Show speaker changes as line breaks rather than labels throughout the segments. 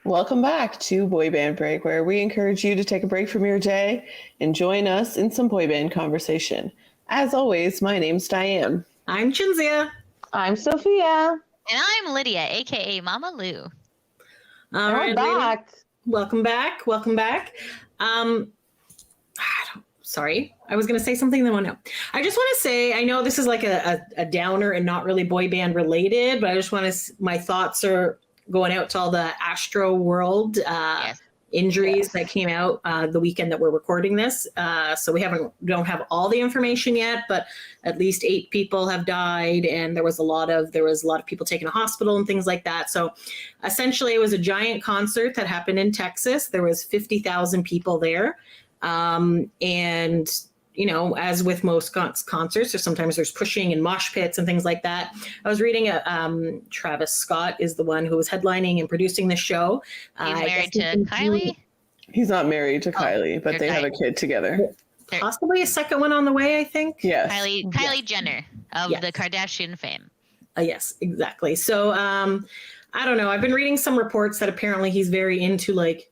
Welcome back to Boy Band Break, where we encourage you to take a break from your day and join us in some boy band conversation. As always, my name's Diane.
I'm Cinzia.
I'm Sophia.
And I'm Lydia, aka Mama Lou.
All right,
back.
Welcome back. Sorry, I was going to say something that I want to know. I just want to say, I know this is like a downer and not really boy band related, but I just want to, my thoughts are going out to all the Astroworld injuries that came out the weekend that we're recording this. So we don't have all the information yet, but at least 8 people have died, and there was a lot of people taken to hospital and things like that. So essentially, it was a giant concert that happened in Texas. There was 50,000 people there, and you know, as with most concerts, or sometimes there's pushing and mosh pits and things like that. I was reading Travis Scott is the one who was headlining and producing the show.
He's married to Kylie?
He's not married to Kylie, but they have a kid together.
Possibly a second one on the way, I think.
Yes.
Kylie Jenner of the Kardashian fame.
Yes, exactly. So I don't know. I've been reading some reports that apparently he's very into like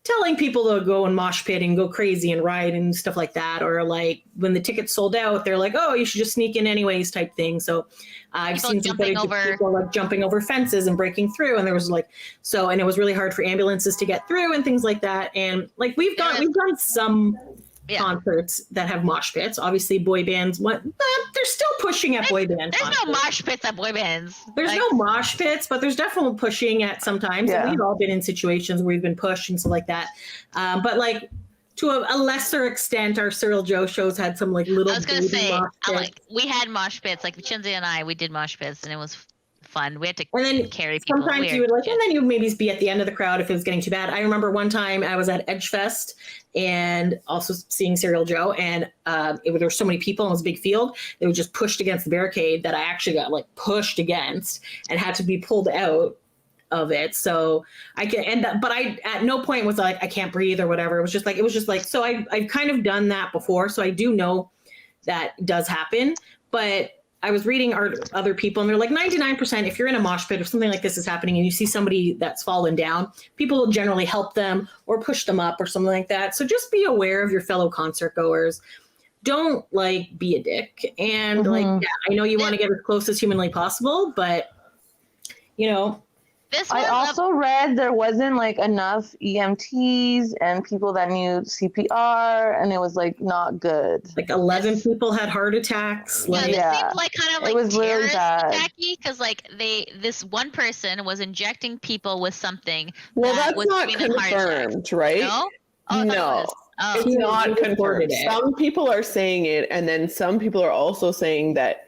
telling people to go and mosh pit and go crazy and riot and stuff like that, or like when the tickets sold out, they're like, "Oh, you should just sneak in anyways," type thing. So I've seen people like jumping over fences and breaking through, and there was like and it was really hard for ambulances to get through and things like that. And like we've done some concerts that have mosh pits. Obviously, boy bands, they're still pushing at boy band.
There's no mosh pits at boy bands.
There's no mosh pits, but there's definitely pushing at sometimes. Yeah. And we've all been in situations where we've been pushed and stuff like that. But like to a lesser extent, our Cyril Joe shows had some like little.
I was gonna say, we had mosh pits. Like Cinzia and I, we did mosh pits, and it was fun. We had to carry people.
Sometimes you would and then you would maybe be at the end of the crowd if it was getting too bad. I remember one time I was at Edgefest and also seeing Cyril Joe, and there were so many people and it was a big field. They were just pushed against the barricade that I actually got like pushed against and had to be pulled out of it. So but I at no point was like I can't breathe or whatever. It was just like so I've kind of done that before, so I do know that does happen, but I was reading other people, and they're like 99%. If you're in a mosh pit or something like this is happening, and you see somebody that's fallen down, people will generally help them or push them up or something like that. So just be aware of your fellow concert goers. Don't like be a dick, and I know you want to get as close as humanly possible, but you know.
I also read there wasn't like enough EMTs and people that knew CPR, and it was like not good.
Like 11 people had heart attacks.
This seemed like kind of like terrorist attacky, because like this one person was injecting people with something.
Well, that's not confirmed, right?
No,
no. It's not confirmed. Some people are saying it, and then some people are also saying that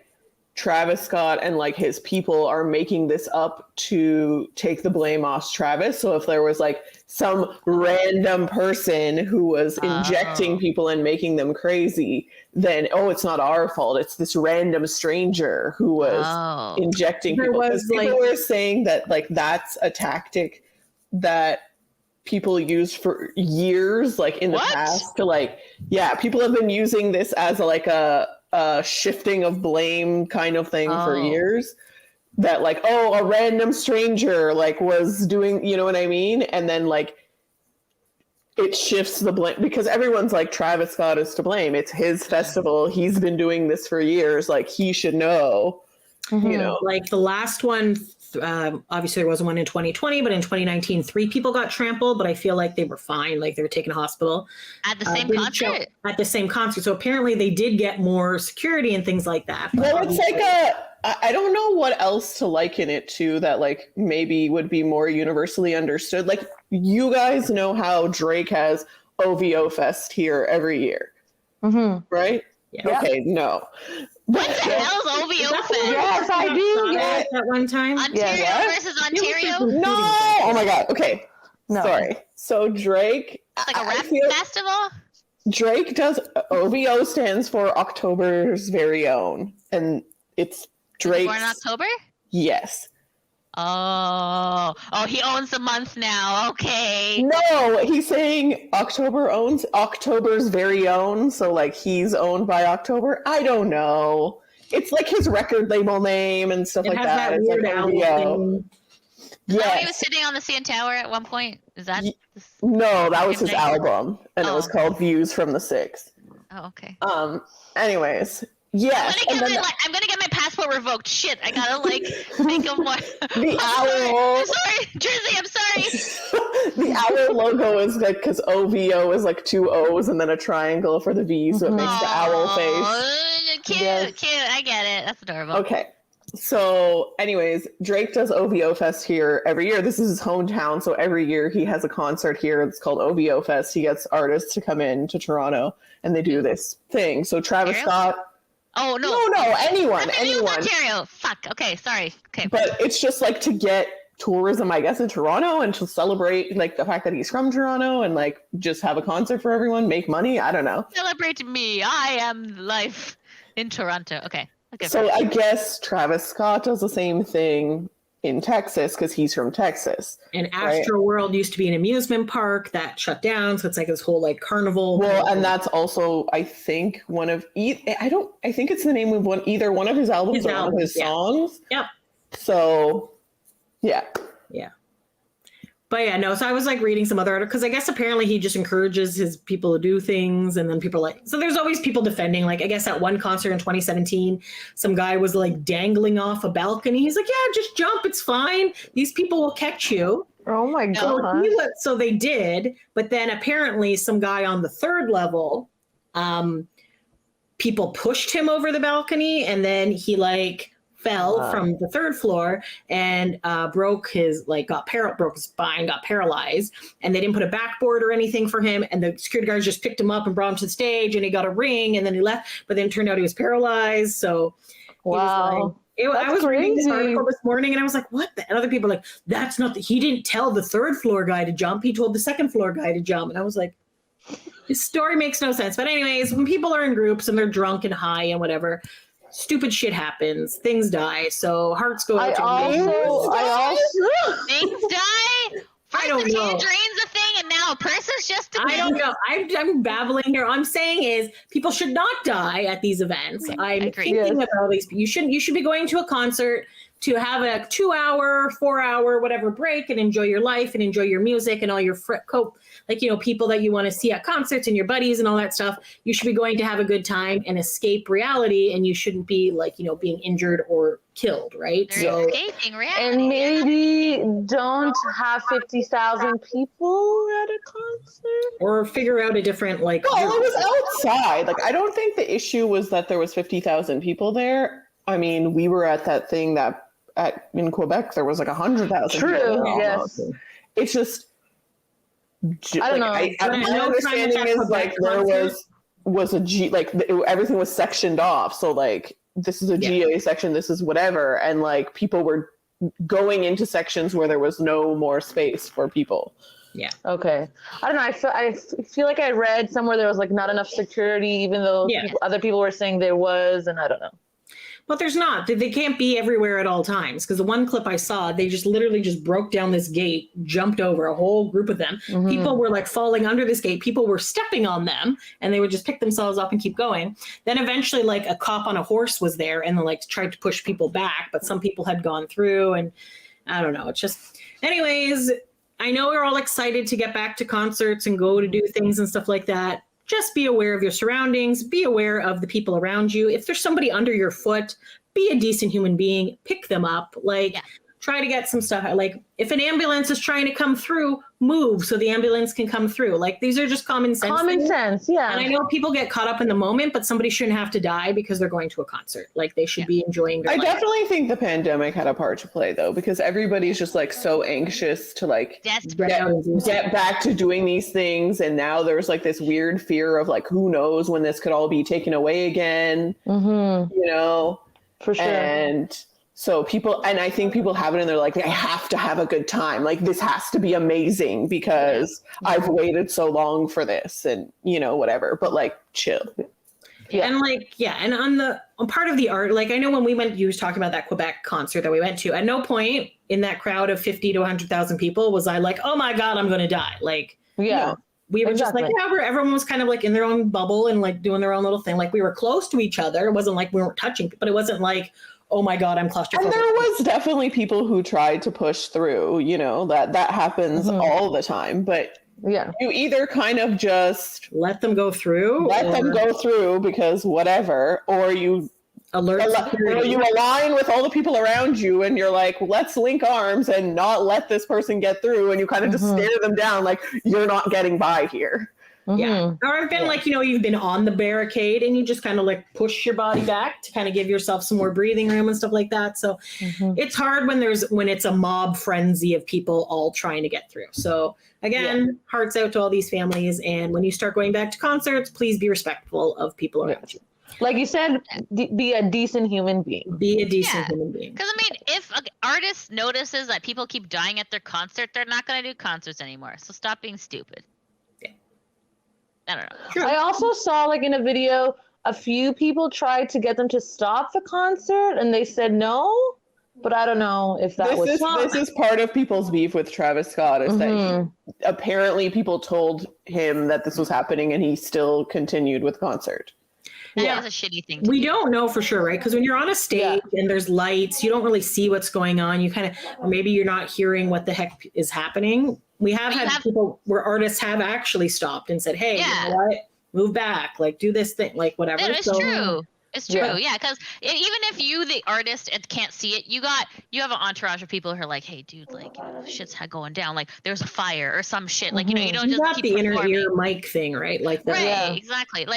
Travis Scott and like his people are making this up to take the blame off Travis. So if there was like some random person who was injecting people and making them crazy, then it's not our fault. It's this random stranger who was injecting people. Because people were saying that like that's a tactic that people used for years, like in the past to like, people have been using this as a shifting of blame kind of thing for years, that like, a random stranger like was doing, you know what I mean? And then like it shifts the blame because everyone's like, Travis Scott is to blame. It's his festival. He's been doing this for years. Like he should know, you know,
like the last one, obviously there wasn't one in 2020, but in 2019, 3 people got trampled, but I feel like they were fine. Like they were taken to hospital
at the same concert.
At the same concert. So apparently they did get more security and things like that.
Well, it's like I don't know what else to liken it to that like maybe would be more universally understood. Like you guys know how Drake has OVO Fest here every year, right? Yeah. Okay, no.
What the hell's OVO Fest?
Yes, I do.
Yes, at one time.
Ontario versus Ontario?
No! Oh my God. Okay. No. Sorry. So Drake.
It's like a rap festival?
Drake does, OVO stands for October's Very Own. And it's Drake's.
Born in October?
Yes.
Oh, he owns the month now. Okay.
No, he's saying October owns October's Very Own. So like he's owned by October. I don't know. It's like his record label name and stuff like that. It's like OVO.
that when he was sitting on the CN Tower at one point? Is that?
No, that was his album, and it was called Views from the Six.
Oh, okay.
Anyways, yes.
I'm gonna get my passport revoked. Shit, I gotta like think of what.
The owl.
I'm sorry, Jersey. I'm sorry.
The owl logo is like because OVO is like 2 O's and then a triangle for the V, so it makes the owl face.
Cute, cute. I get it. That's adorable.
Okay. So, anyways, Drake does OVO Fest here every year. This is his hometown, so every year he has a concert here. It's called OVO Fest. He gets artists to come in to Toronto, and they do this thing. So Travis Scott.
Oh no!
No, anyone.
Ontario. Fuck. Okay, sorry. Okay.
But it's just like to get tourism, I guess, in Toronto, and to celebrate like the fact that he's from Toronto, and like just have a concert for everyone, make money. I don't know.
Celebrate me. I am life in Toronto. Okay.
So I guess Travis Scott does the same thing in Texas because he's from Texas.
And Astroworld used to be an amusement park that shut down, so it's like this whole like carnival.
Well, and that's also I think one of I think it's the name of either one of his albums or one of his songs.
Yep.
So, yeah.
Yeah. But yeah, no, so I was like reading some other articles because I guess apparently he just encourages his people to do things, and then people are like, so there's always people defending. Like I guess at one concert in 2017, some guy was like dangling off a balcony. He's like, yeah, just jump, it's fine. These people will catch you.
Oh my god.
So they did, but then apparently some guy on the third level, people pushed him over the balcony, and then he like fell from the third floor and broke his spine, got paralyzed, and they didn't put a backboard or anything for him, and the security guards just picked him up and brought him to the stage, and he got a ring, and then he left, but then it turned out he was paralyzed. So
wow.
I was reading this article this morning, and I was like, what? And other people are like, that's not he didn't tell the third floor guy to jump, he told the second floor guy to jump. And I was like, this story makes no sense. But anyways, when people are in groups and they're drunk and high and whatever, stupid shit happens. Things die. So hearts go out to
things die. First
I don't know.
Tangerines a thing, and now a person's just a
I don't know. I'm babbling here. All I'm saying is people should not die at these events. I'm thinking about these. You should be going to a concert to have a 2-hour, 4-hour, whatever break and enjoy your life and enjoy your music and all your people that you want to see at concerts and your buddies and all that stuff. You should be going to have a good time and escape reality, and you shouldn't be being injured or killed, right?
So escaping reality.
And maybe don't have 50,000 people at a concert,
or figure out a different
Well, it was outside. Like I don't think the issue was that there was 50,000 people there. I mean, we were at that thing in Quebec, there was like 100,000.
True. Yes.
It's just.
I don't know.
My understanding is like there was everything was sectioned off. So like this is a GA section, this is whatever, and like people were going into sections where there was no more space for people.
Yeah.
Okay. I don't know. I feel like I read somewhere there was like not enough security, even though other people were saying there was, and I don't know.
But there's not. They can't be everywhere at all times, because the one clip I saw, they just literally just broke down this gate, jumped over a whole group of them. Mm-hmm. People were like falling under this gate. People were stepping on them, and they would just pick themselves up and keep going. Then eventually like a cop on a horse was there and like tried to push people back, but some people had gone through, and I don't know. It's just, anyways, I know we're all excited to get back to concerts and go to do things and stuff like that. Just be aware of your surroundings, be aware of the people around you. If there's somebody under your foot, be a decent human being, pick them up, try to get some stuff. Like if an ambulance is trying to come through, move so the ambulance can come through. Like these are just common sense.
Common sense, yeah.
And I know people get caught up in the moment, but somebody shouldn't have to die because they're going to a concert. Like they should be enjoying their life.
I definitely think the pandemic had a part to play though, because everybody's just like so anxious to like get back to doing these things. And now there's like this weird fear of like, who knows when this could all be taken away again, you know?
For sure.
And so I think people have it and they're like, I have to have a good time. Like this has to be amazing because I've waited so long for this and, whatever, but like chill.
Yeah. And on part of the art, like I know when we went, you was talking about that Quebec concert that we went to, at no point in that crowd of 50 to 100,000 people was I like, oh my God, I'm going to die. Like, we were just like, everyone was kind of like in their own bubble and like doing their own little thing. Like we were close to each other. It wasn't like we weren't touching, but it wasn't like, oh my God, I'm claustrophobic.
And there was definitely people who tried to push through, you know, that happens all the time. But you either kind of just
let them go through,
because whatever, or you you align with all the people around you and you're like, let's link arms and not let this person get through, and you kind of just stare them down like, you're not getting by here.
Yeah. Or I've been like, you know, you've been on the barricade and you just kind of like push your body back to kind of give yourself some more breathing room and stuff like that. So it's hard when it's a mob frenzy of people all trying to get through. So again, hearts out to all these families. And when you start going back to concerts, please be respectful of people around you.
Like you said, be a decent human being.
Be a decent human being.
Because, I mean, if an artist notices that people keep dying at their concert, they're not going to do concerts anymore. So stop being stupid. I don't know.
True.
I also saw, like, in a video, a few people tried to get them to stop the concert, and they said no. But I don't know if
this is part of people's beef with Travis Scott, is that apparently people told him that this was happening, and he still continued with the concert.
That's a shitty thing.
We don't know for sure, right? Because when you're on a stage and there's lights, you don't really see what's going on. You kind of, or maybe you're not hearing what the heck is happening. We have had people where artists have actually stopped and said, hey, you know what? Move back, like do this thing, like whatever.
It's true. It's true. Yeah. Because even if you, the artist, can't see it, you have an entourage of people who are like, hey, dude, like, you know, shit's going down. Like there's a fire or some shit. Like, you know, you don't just keep
the inner ear mic thing, right? Like that.
Right. Exactly.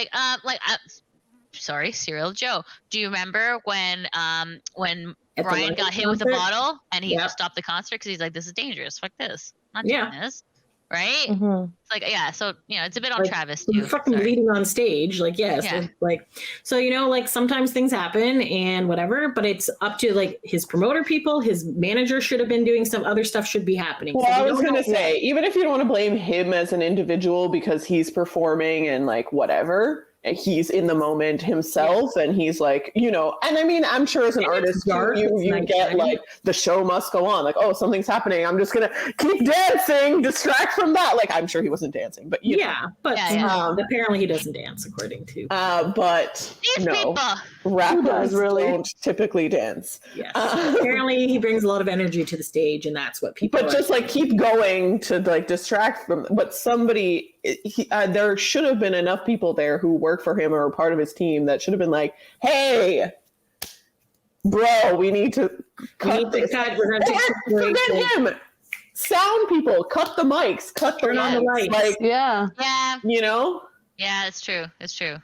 Sorry, Serial Joe. Do you remember when Brian got hit with a bottle and he just stopped the concert because he's like, this is dangerous. Fuck this. I'm not doing this. Right? It's like, so, you know, it's a bit on Travis too.
Fucking bleeding on stage. Like, yes. Yeah. Like, so, you know, like sometimes things happen and whatever, but it's up to like his promoter people, his manager should have been doing some other stuff should be happening.
Well, I was going to say, even if you don't want to blame him as an individual because he's performing and like whatever, he's in the moment himself and he's like, you know, and I mean, I'm sure as an artist you get like the show must go on, like, oh, something's happening, I'm just gonna keep dancing, distract from that. Like, I'm sure he wasn't dancing, but
apparently he doesn't dance according to
but
these people.
Rappers don't typically dance.
Apparently he brings a lot of energy to the stage and that's what people
just like keep going to like distract from, but somebody there should have been enough people there who work for him or are part of his team that should have been like, hey, bro, we need to cut this.
We're gonna
forget him. Sound people, cut the mics, turn on the lights. Like, you know?
Yeah, it's true. It's true.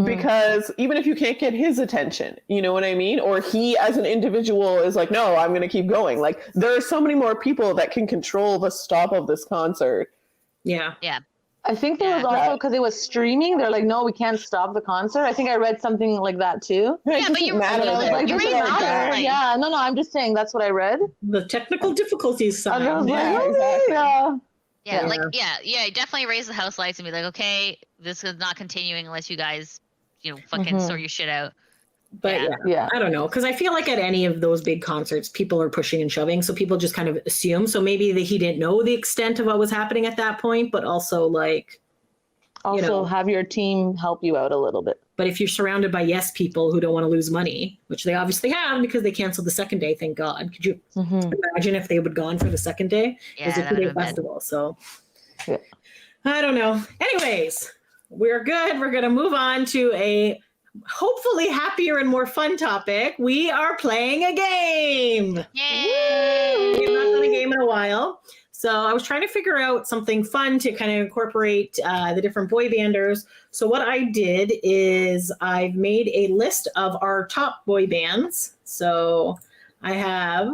Because even if you can't get his attention, you know what I mean? Or he as an individual is like, no, I'm going to keep going. Like, there are so many more people that can control the stop of this concert.
Yeah.
Yeah.
I think there was also because it was streaming. They're like, no, we can't stop the concert. I think I read something like that too.
Yeah, but you're right.
Yeah, no, I'm just saying that's what I read.
The technical difficulties side.
Definitely raise the house lights and be like, okay, this is not continuing unless you guys, you know, fucking sort your shit out.
But I don't know, because I feel like at any of those big concerts, people are pushing and shoving, so people just kind of assume. So maybe he didn't know the extent of what was happening at that point, but also like,
have your team help you out a little bit.
But if you're surrounded by people who don't want to lose money, which they obviously have because they canceled the second day, thank God. Could you imagine if they would gone for the second day?
Yeah,
it was a 2-day festival, so I don't know. Anyways, we're good. We're going to move on to a hopefully happier and more fun topic. We are playing a game.
Yay!
We've not done a game in a while. So I was trying to figure out something fun to kind of incorporate the different boy banders. So what I did is I've made a list of our top boy bands. So I have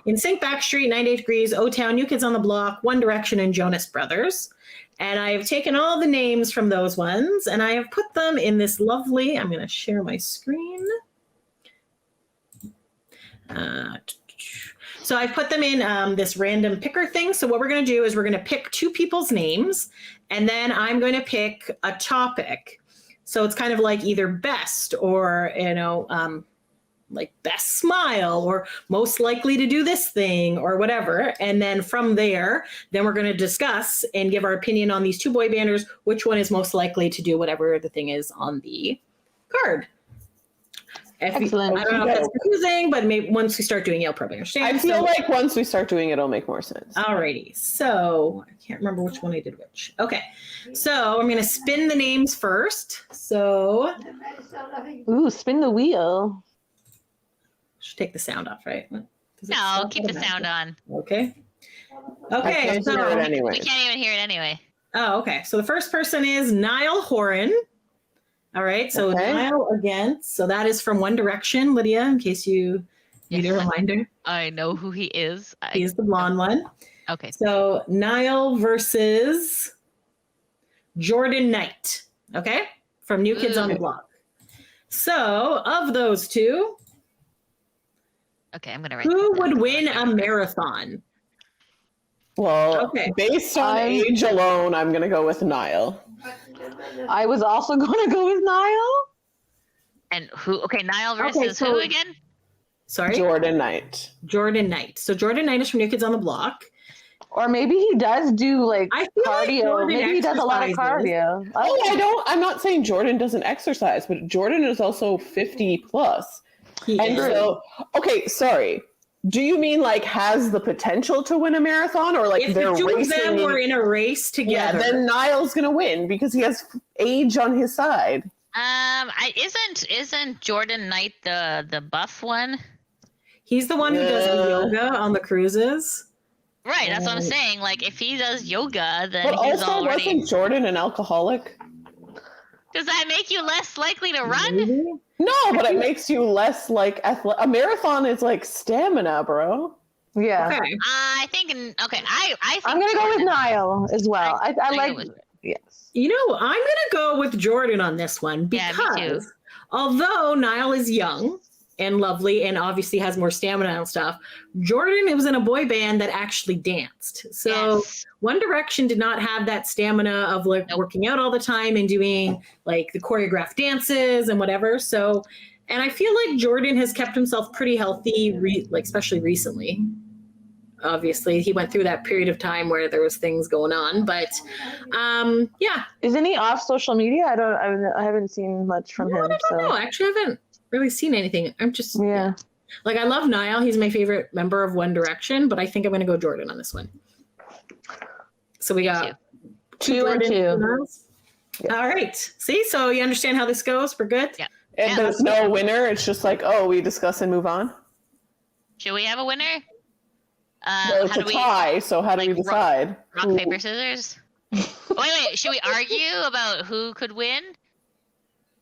NSYNC, Backstreet, 98 Degrees, O-Town, New Kids on the Block, One Direction, and Jonas Brothers. And I have taken all the names from those ones and I have put them in this lovely, I'm going to share my screen. So I've put them in this random picker thing. So what we're going to do is we're going to pick two people's names and then I'm going to pick a topic. So it's kind of like either best or, like best smile or most likely to do this thing or whatever. And then from there, then we're going to discuss and give our opinion on these two boy banders, which one is most likely to do whatever the thing is on the card.
Excellent.
I don't know if that's confusing, but maybe once we start doing it, you'll probably understand.
I feel like once we start doing it, it'll make more sense.
Alrighty. So I can't remember which one I did which. Okay. So I'm going to spin the names first. So.
Ooh, spin the wheel.
Should take the sound off, right?
No, keep the sound on.
Okay. Okay.
So
we can't even hear it anyway.
Oh, okay. So the first person is Niall Horan. All right, so Niall again. So that is from One Direction, Lydia, in case you need a reminder.
I know who he is.
He's the blonde one.
Okay.
So Niall versus Jordan Knight, okay, from New Kids on the Block. So of those two,
okay, I'm gonna write.
Who would win a marathon?
Well, based on age alone, I'm gonna go with Niall.
I was also going to go with Niall.
And who? Okay, Niall versus who again?
Sorry?
Jordan Knight.
Jordan Knight. So Jordan Knight is from New Kids on the Block.
Or maybe he does do like cardio.
Like
maybe he does a lot of cardio.
I'm not saying Jordan doesn't exercise, but Jordan is also 50 plus. So, okay, sorry. Do you mean like has the potential to win a marathon, or like
if
they're
the two
racing?
of them were in a race together?
Yeah, then Niall's gonna win because he has age on his side.
Isn't Jordan Knight the buff one?
He's the one who does the yoga on the cruises.
Right, that's what I'm saying. Like if he does yoga, then
but
he's
also
already.
Wasn't Jordan an alcoholic?
Does that make you less likely to run?
Maybe.
No, but it makes you less like a marathon is like stamina, bro.
Yeah.
Okay.
I think. I think
I'm gonna go with Niall as well. I like. Yes.
You know, I'm gonna go with Jordan on this one because although Niall is young and lovely and obviously has more stamina and stuff, Jordan was in a boy band that actually danced. So One Direction did not have that stamina of like working out all the time and doing like the choreographed dances and whatever. So, and I feel like Jordan has kept himself pretty healthy, like especially recently. Obviously, he went through that period of time where there was things going on, but yeah.
Isn't he off social media? I haven't seen much from him.
I don't know. Actually, I haven't really seen anything. I'm just like I love Niall. He's my favorite member of One Direction, but I think I'm going to go Jordan on this one. So we got
2 and 2.
Yeah. All right. See, so you understand how this goes? We're good?
Yeah.
And there's no winner. It's just like, we discuss and move on.
Should we have a winner?
Well, it's a tie, so how do we decide?
Rock, paper, scissors? Wait. Should we argue about who could win?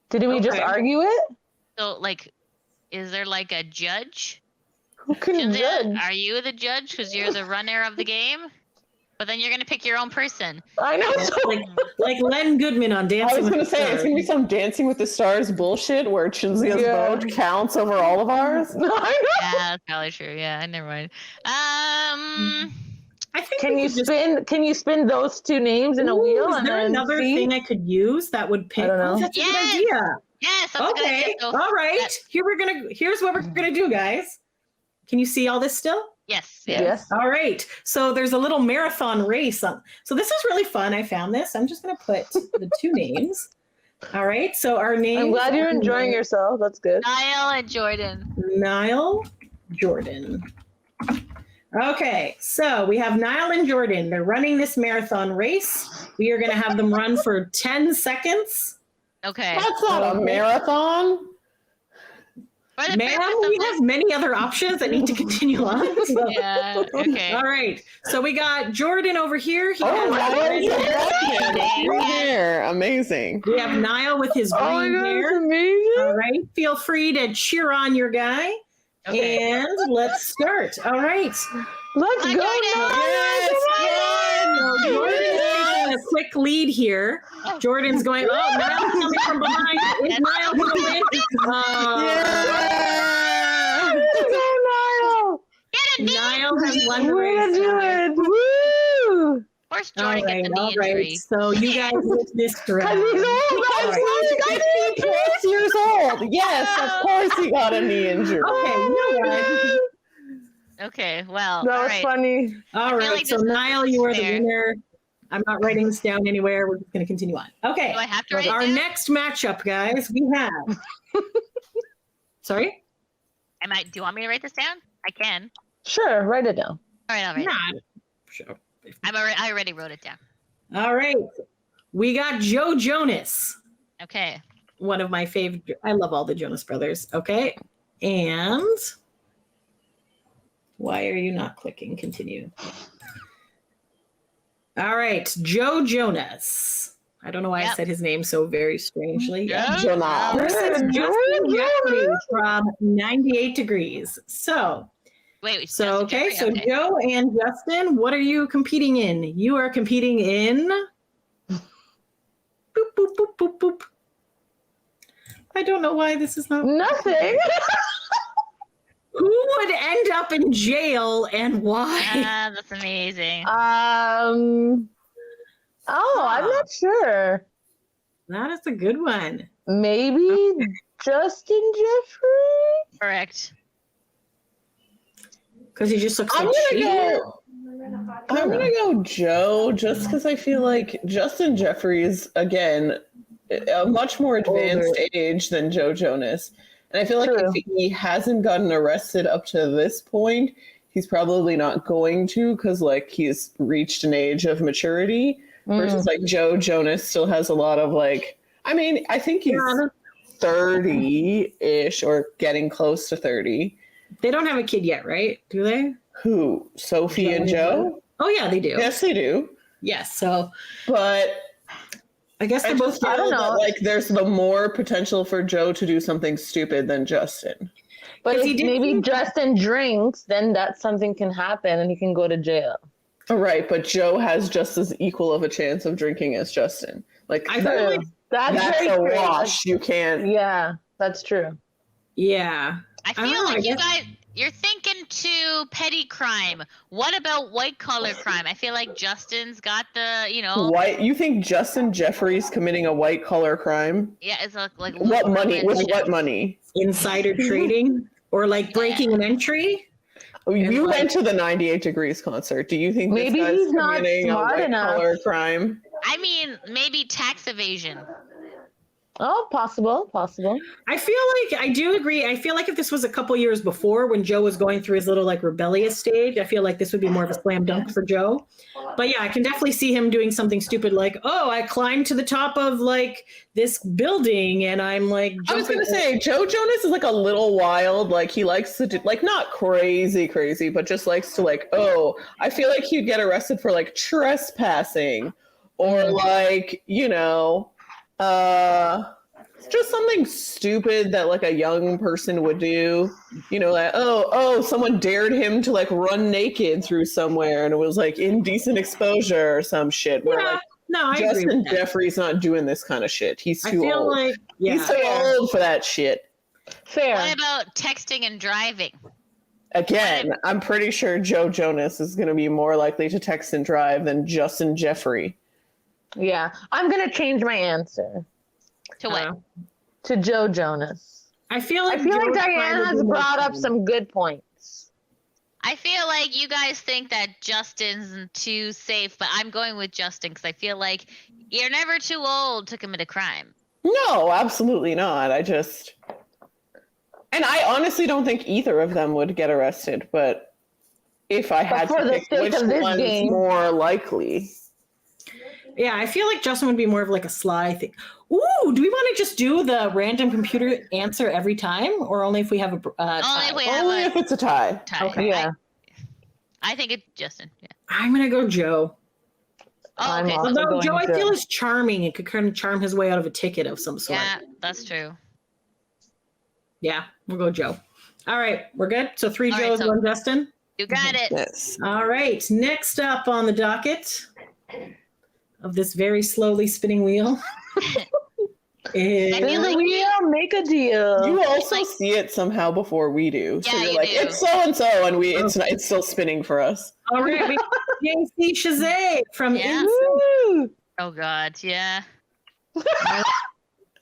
Didn't we just argue it?
So, like, is there like a judge?
Who can judge?
Are you the judge because you're the runner of the game? But then you're gonna pick your own person.
I know.
like Len Goodman on Dancing.
I was gonna say it's gonna be some Dancing with the Stars bullshit where Cinzia's vote counts over all of ours.
Yeah, that's probably true. Yeah, never mind.
I think
can you spin those two names in a wheel?
Is there another thing I could use that would pick?
I don't know.
That's a good idea.
Yes. That's a good idea. So
all right. Here's what we're gonna do, guys. Can you see all this still?
Yes.
All right. So there's a little marathon race. So this is really fun. I found this. I'm just going to put the two names. All right. So our names.
I'm glad you're enjoying yourself. That's good.
Niall and Jordan.
Niall, Jordan. Okay. So we have Niall and Jordan. They're running this marathon race. We are going to have them run for 10 seconds.
Okay.
That's not a marathon.
Ma'am, we have many other options that need to continue on. So.
Yeah, okay.
All right. So we got Jordan over here. He has
green hair. Amazing.
We have Niall with his green hair.
Amazing.
All right. Feel free to cheer on your guy. Okay. And let's start. All right.
Let's go.
Jordan's taking a quick lead here. Jordan's going, Niall's coming from behind. Is Niall going to win? Niall has won the race.
Woo!
Of course, Jordan gets a knee injury.
So you guys missed this round.
He's old.
He's 6 years old. Yes, of course he got a knee injury.
Okay,
Okay, well,
that was funny.
All right,
like
so Niall, you are the winner. I'm not writing this down anywhere. We're just going to continue on. Okay.
Do I have to write
our
it down?
next matchup, guys, we have Sorry?
Do you want me to write this down? I can.
Sure, write it down.
All right, I'll write it.
Sure.
I already wrote it down.
All right. We got Joe Jonas.
Okay.
One of my favorite. I love all the Jonas Brothers. Okay. And why are you not clicking? Continue. All right. Joe Jonas. I don't know why I said his name so very strangely.
Jonas.
Versus Justin Jeffrey from 98 Degrees. So,
Jeffrey,
so Joe and Justin, what are you competing in? You are competing in. Boop, boop, boop, boop, boop. I don't know why this is not.
Nothing.
Who would end up in jail and why?
That's amazing.
I'm not sure.
That is a good one.
Maybe Justin Jeffrey?
Correct.
Because he just looks
I'm
like
gonna go Joe, just because I feel like Justin Jeffrey is, again, a much more advanced age than Joe Jonas. And I feel like if he hasn't gotten arrested up to this point, he's probably not going to, because like he's reached an age of maturity. Versus like Joe Jonas still has a lot of like, I mean, I think he's 30-ish or getting close to 30.
They don't have a kid yet, right? Do they?
Who? Sophie and Joe?
Oh yeah, they do.
Yes, they do.
Yes. So,
but
I guess they're both.
I don't know. Like, there's the more potential for Joe to do something stupid than Justin.
But if maybe Justin drinks, then that something can happen and he can go to jail.
Right, but Joe has just as equal of a chance of drinking as Justin. Like,
I feel like
that's a wash. You can't.
Yeah, that's true.
Yeah.
I feel like you guys, you're thinking too petty crime. What about white collar crime? I feel like Justin's got the,
You think Justin Jeffrey's committing a white collar crime?
Yeah, it's like
what money? With what money?
Insider trading or like breaking an entry?
You went to the 98 Degrees concert. Do you think
maybe
this guy's
he's not
committing
smart
a
enough?
white-collar crime?
I mean, maybe tax evasion.
Oh, possible.
I feel like I do agree. I feel like if this was a couple years before when Joe was going through his little like rebellious stage, I feel like this would be more of a slam dunk for Joe. But yeah, I can definitely see him doing something stupid like, oh, I climbed to the top of like this building and I'm like
I was gonna say Joe Jonas is like a little wild. Like he likes to do like not crazy, but just likes to like, oh, I feel like he'd get arrested for like trespassing or like, just something stupid that like a young person would do, like, oh, someone dared him to like run naked through somewhere and it was like indecent exposure or some shit. Where, like,
I
Justin
agree with
Jeffrey's not doing this kind of shit. He's too old.
Like,
he's too old for that shit.
Fair.
What about texting and driving?
Again, I'm pretty sure Joe Jonas is going to be more likely to text and drive than Justin Jeffrey.
Yeah, I'm going to change my answer.
To what?
To Joe Jonas.
I feel like
Diane has brought up some good points.
I feel like you guys think that Justin's too safe, but I'm going with Justin because I feel like you're never too old to commit a crime.
No, absolutely not. And I honestly don't think either of them would get arrested, but if I had to pick which one's more likely.
Yeah, I feel like Justin would be more of like a sly thing. Ooh, do we want to just do the random computer answer every time, or only if we have a tie?
Only if it's a tie.
Okay.
Yeah.
I think it's Justin. Yeah.
I'm gonna go Joe.
Oh, okay.
Although Joe, I feel is charming. It could kind of charm his way out of a ticket of some sort.
Yeah, that's true.
Yeah, we'll go Joe. All right, we're good. So 3 Joes, 1 Justin.
You got it.
Yes.
All right. Next up on the docket of this very slowly spinning wheel.
Spin the wheel, make a deal.
You also see it somehow before we do. So you're like,
do.
it's so and so, and it's still spinning for us.
All right, we JC Shazay from
Oh God, yeah.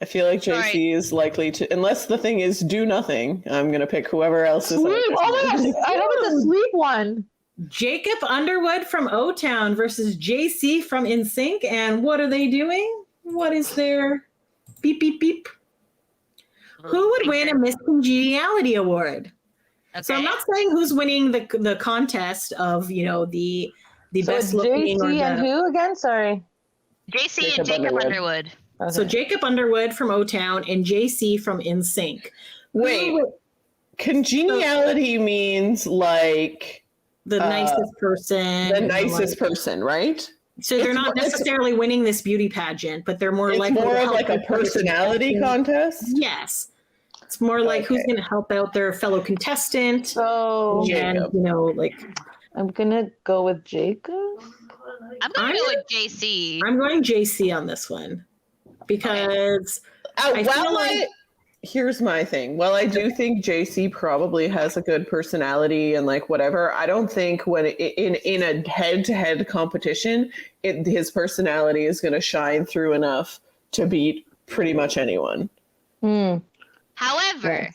I feel like JC is likely to, unless the thing is do nothing. I'm gonna pick whoever else is.
Sleep. Oh my gosh, I know it's a sleep one.
Jacob Underwood from O-Town versus JC from NSYNC. And what are they doing? What is their beep, beep, beep? Who would win a Miss Congeniality award? Okay. So I'm not saying who's winning the contest of, you know, the best looking.
JC and who again? Sorry.
JC and Jacob Underwood.
Okay. So Jacob Underwood from O-Town and JC from NSYNC.
Wait, congeniality means like
the nicest person.
The nicest person, right?
So they're not necessarily winning this beauty pageant, but they're more like
more of like a personality contest.
Yes. It's more like who's going to help out their fellow contestant.
So,
and, you know, like.
I'm going to go with Jacob.
I'm going to go with JC.
I'm going JC on this one because I feel like.
Here's my thing. Well, I do think JC probably has a good personality and like whatever. I don't think when in a head-to-head competition, his personality is going to shine through enough to beat pretty much anyone.
However,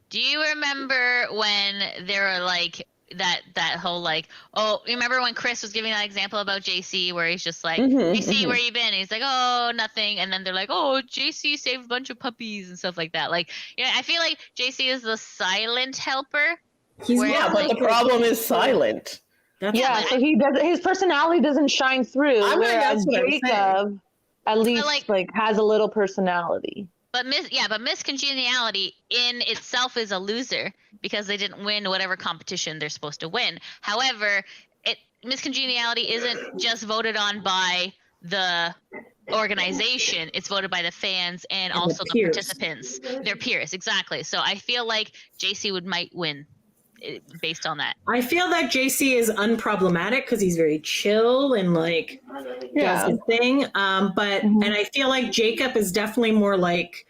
do you remember when there were like that whole like, oh, you remember when Chris was giving that example about JC where he's just like, JC, where you been? And he's like, oh, nothing. And then they're like, oh, JC saved a bunch of puppies and stuff like that. Like, you know, I feel like JC is the silent helper.
But the problem is silent.
So he does. His personality doesn't shine through. Whereas Jacob, at least, like has a little personality.
But Miss Congeniality in itself is a loser because they didn't win whatever competition they're supposed to win. However, Miss Congeniality isn't just voted on by the organization; it's voted by the fans and also the participants, their peers. Exactly. So I feel like JC might win based on that.
I feel that JC is unproblematic because he's very chill and like does his thing. And I feel like Jacob is definitely more like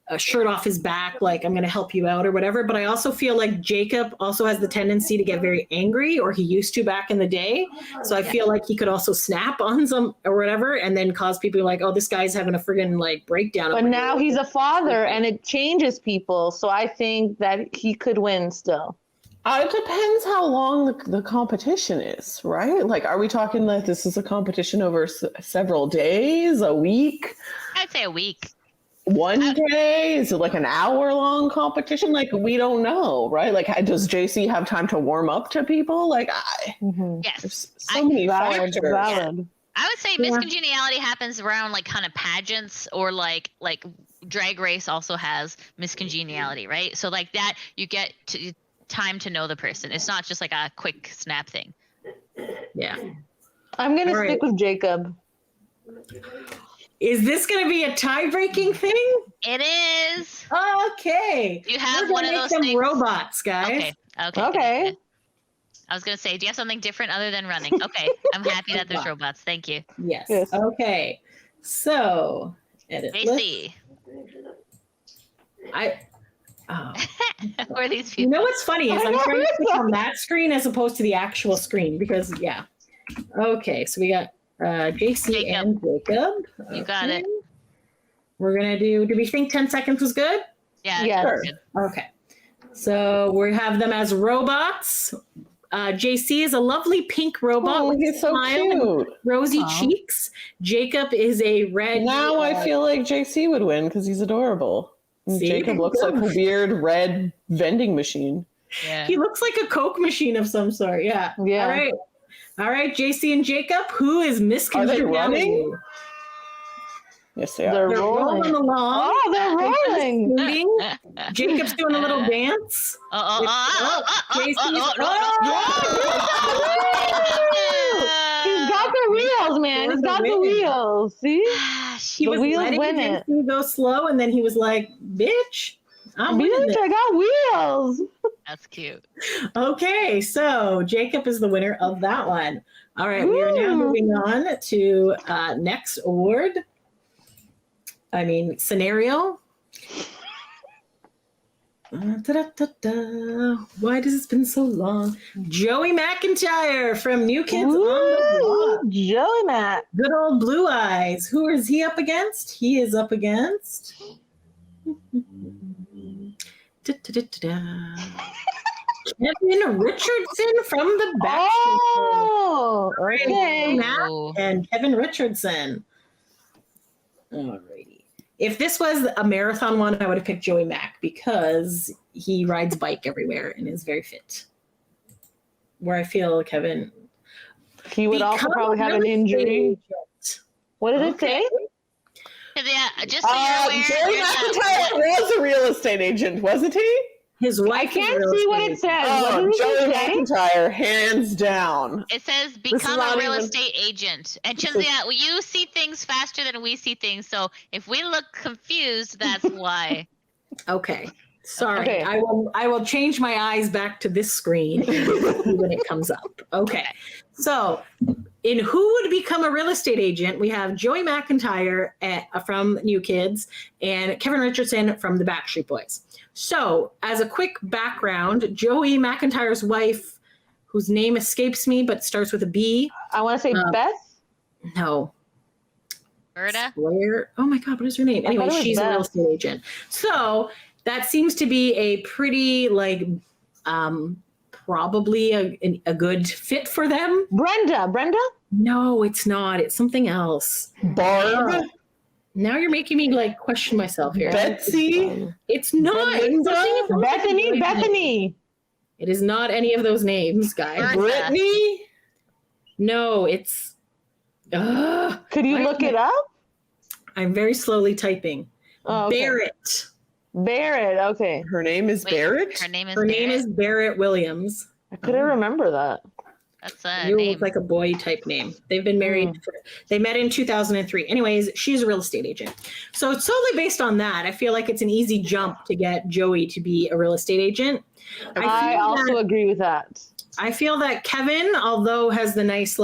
a shirt off his back, like I'm going to help you out or whatever. But I also feel like Jacob also has the tendency to get very angry, or he used to back in the day. So I feel like he could also snap on some or whatever and then cause people like, oh, this guy's having a friggin' like breakdown.
But now he's a father and it changes people. So I think that he could win still.
It depends how long the competition is, right? Like, are we talking like this is a competition over several days, a week?
I'd say a week.
One day? Is it like an hour-long competition? Like, we don't know, right? Like, does JC have time to warm up to people? Like,
yes.
So many factors.
Valid.
I would say Miss Congeniality happens around like kind of pageants or like Drag Race also has Miss Congeniality, right? So like that you get time to know the person. It's not just like a quick snap thing.
Yeah.
I'm going to stick with Jacob.
Is this going to be a tie-breaking thing?
It is.
Okay.
You have one of those things.
Robots, guys.
Okay.
I was going to say, do you have something different other than running? Okay. I'm happy that there's robots. Thank you.
Yes. Okay. So, edit.
JC. Where are these people?
You know what's funny is I'm trying to click on that screen as opposed to the actual screen because, Okay, so we got JC and Jacob.
You got it.
We're going to do we think 10 seconds was good?
Yeah.
Sure. Okay. So we have them as robots. JC is a lovely pink robot with a smile and rosy cheeks. Jacob is a red.
Now I feel like JC would win because he's adorable. Jacob looks like a weird red vending machine.
Yeah.
He looks like a Coke machine of some sort. Yeah. All right, JC and Jacob, who is Miss Congeniality?
Are they running? Yes, they are.
They're rolling along.
Oh, they're rolling.
Jacob's doing a little dance.
He's got the wheels, man. He's got the wheels. See?
He was letting him go slow, and then he was like, bitch,
I got wheels.
That's cute.
Okay, so Jacob is the winner of that one. All right, we are now moving on to next award. Scenario. Why does it been so long? Joey McIntyre from New Kids on the Block.
Joey Mac.
Good old Blue Eyes. Who is he up against? He is up against... Kevin Richardson from the Backstreet Boys.
Okay.
Matt and Kevin Richardson. Alrighty. If this was a marathon one, I would have picked Joey Mack because he rides bike everywhere and is very fit. Where I feel Kevin,
he would also probably have an injury. What did it say?
Yeah, just so you're aware.
Joey McIntyre was a real estate agent, wasn't he?
His wife.
I can't see what it says.
Oh, Joey McIntyre, hands down.
It says become a real estate agent. And Cinzia, you see things faster than we see things. So if we look confused, that's why.
Okay. Sorry. Okay. I will change my eyes back to this screen when it comes up. Okay. So in who would become a real estate agent, we have Joey McIntyre from New Kids and Kevin Richardson from the Backstreet Boys. So as a quick background, Joey McIntyre's wife, whose name escapes me but starts with a B.
I want to say Beth?
No.
Berta?
Blair? Oh my God, what is her name? Anyway, she's a real estate agent. So that seems to be a pretty probably a good fit for them.
Brenda?
No, it's not. It's something else.
Barb?
Now you're making me question myself here.
Betsy?
It's not.
Bethany.
It is not any of those names, guys.
Brittany?
No, it's.
Could you look it up?
I'm very slowly typing.
Oh, okay. Barrett. Okay.
Her name is Barrett?
Her name
is Barrett Williams.
I couldn't remember that.
That's a
you
name.
look like a boy type name. They've been married. They met in 2003. Anyways, she's a real estate agent. So it's solely based on that. I feel like it's an easy jump to get Joey to be a real estate agent.
I also agree with that.
I feel that Kevin, although has the nice,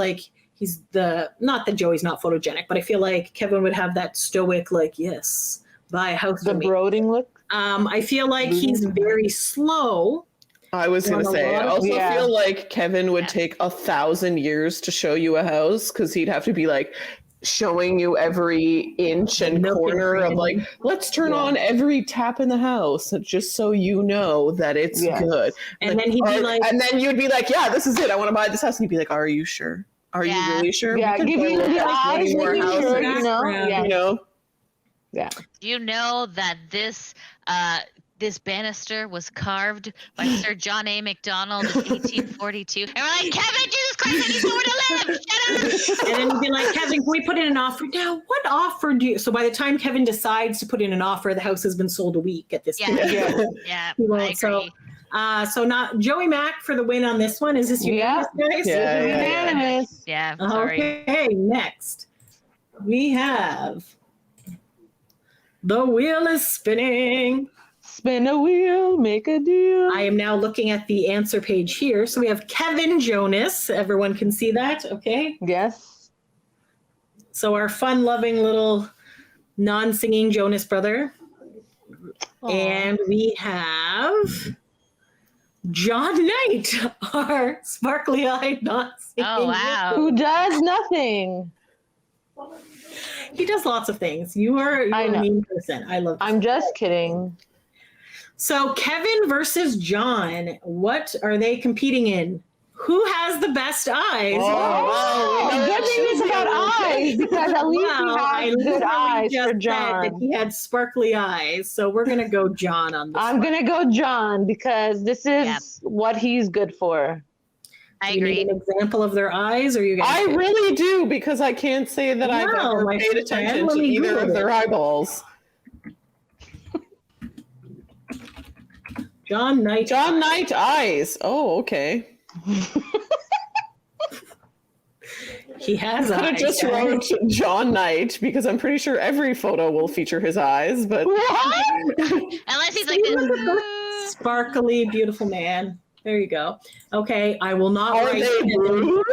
he's not that Joey's not photogenic, but I feel like Kevin would have that stoic, yes, buy a house for me.
The brooding look?
I feel like he's very slow.
I was going to say, I also feel like Kevin would take 1,000 years to show you a house because he'd have to be showing you every inch and corner of let's turn on every tap in the house just so you know that it's good.
And then he'd be
and then you'd be like, yeah, this is it. I want to buy this house. And he'd be like, are you sure? Are you really sure?
Yeah, give you the eyes, really sure, you know?
Yeah.
You know that this banister was carved by Sir John A. Macdonald in 1842. And we're like, Kevin, Jesus Christ, I need somewhere to live. Shut up.
And then you'd be like, Kevin, can we put in an offer? Now, what offer do you... So by the time Kevin decides to put in an offer, the house has been sold a week at this point.
Yeah, I agree.
So not Joey Mack for the win on this one. Is this unanimous, guys?
Yeah, unanimous.
Yeah, sorry.
Okay, next. We have... The wheel is spinning.
Spin a wheel, make a deal.
I am now looking at the answer page here. So we have Kevin Jonas. Everyone can see that, okay?
Yes.
So our fun-loving little non-singing Jonas brother. Aww. And we have John Knight, our sparkly-eyed, not singing.
Oh, wow.
Who does nothing.
He does lots of things. You are a mean person. I love this.
I'm just kidding.
So Kevin versus John, what are they competing in? Who has the best eyes?
Good thing it's about eyes because at least he has good eyes for John.
That he had sparkly eyes, so we're gonna go John on this.
I'm gonna go John because this is what he's good for.
I agree.
Need an example of their eyes, or you guys?
I really do because I can't say that I've ever paid attention to either of their eyeballs.
John Knight
eyes. Oh, okay.
He has eyes.
I could have just wrote John Knight because I'm pretty sure every photo will feature his eyes, but
unless he's like this
sparkly, beautiful man. There you go. Okay, I will not.
Are they blue?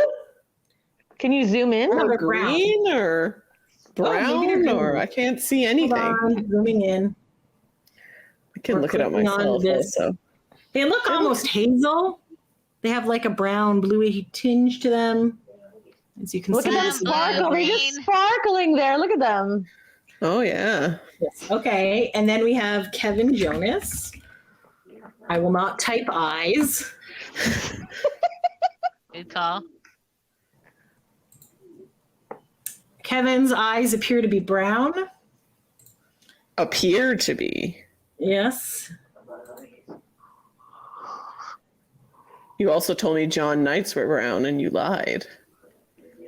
Can you zoom in?
Or green or brown or I can't see anything.
Hold on, zooming in.
I can look it up myself also.
They look almost hazel. They have a brown, bluey tinge to them. As you can see.
Look at that sparkle. They're just sparkling there. Look at them.
Oh, yeah.
Yes. Okay, and then we have Kevin Jonas. I will not type eyes.
Good call.
Kevin's eyes appear to be brown.
Appear to be.
Yes.
You also told me John Knights were brown, and you lied.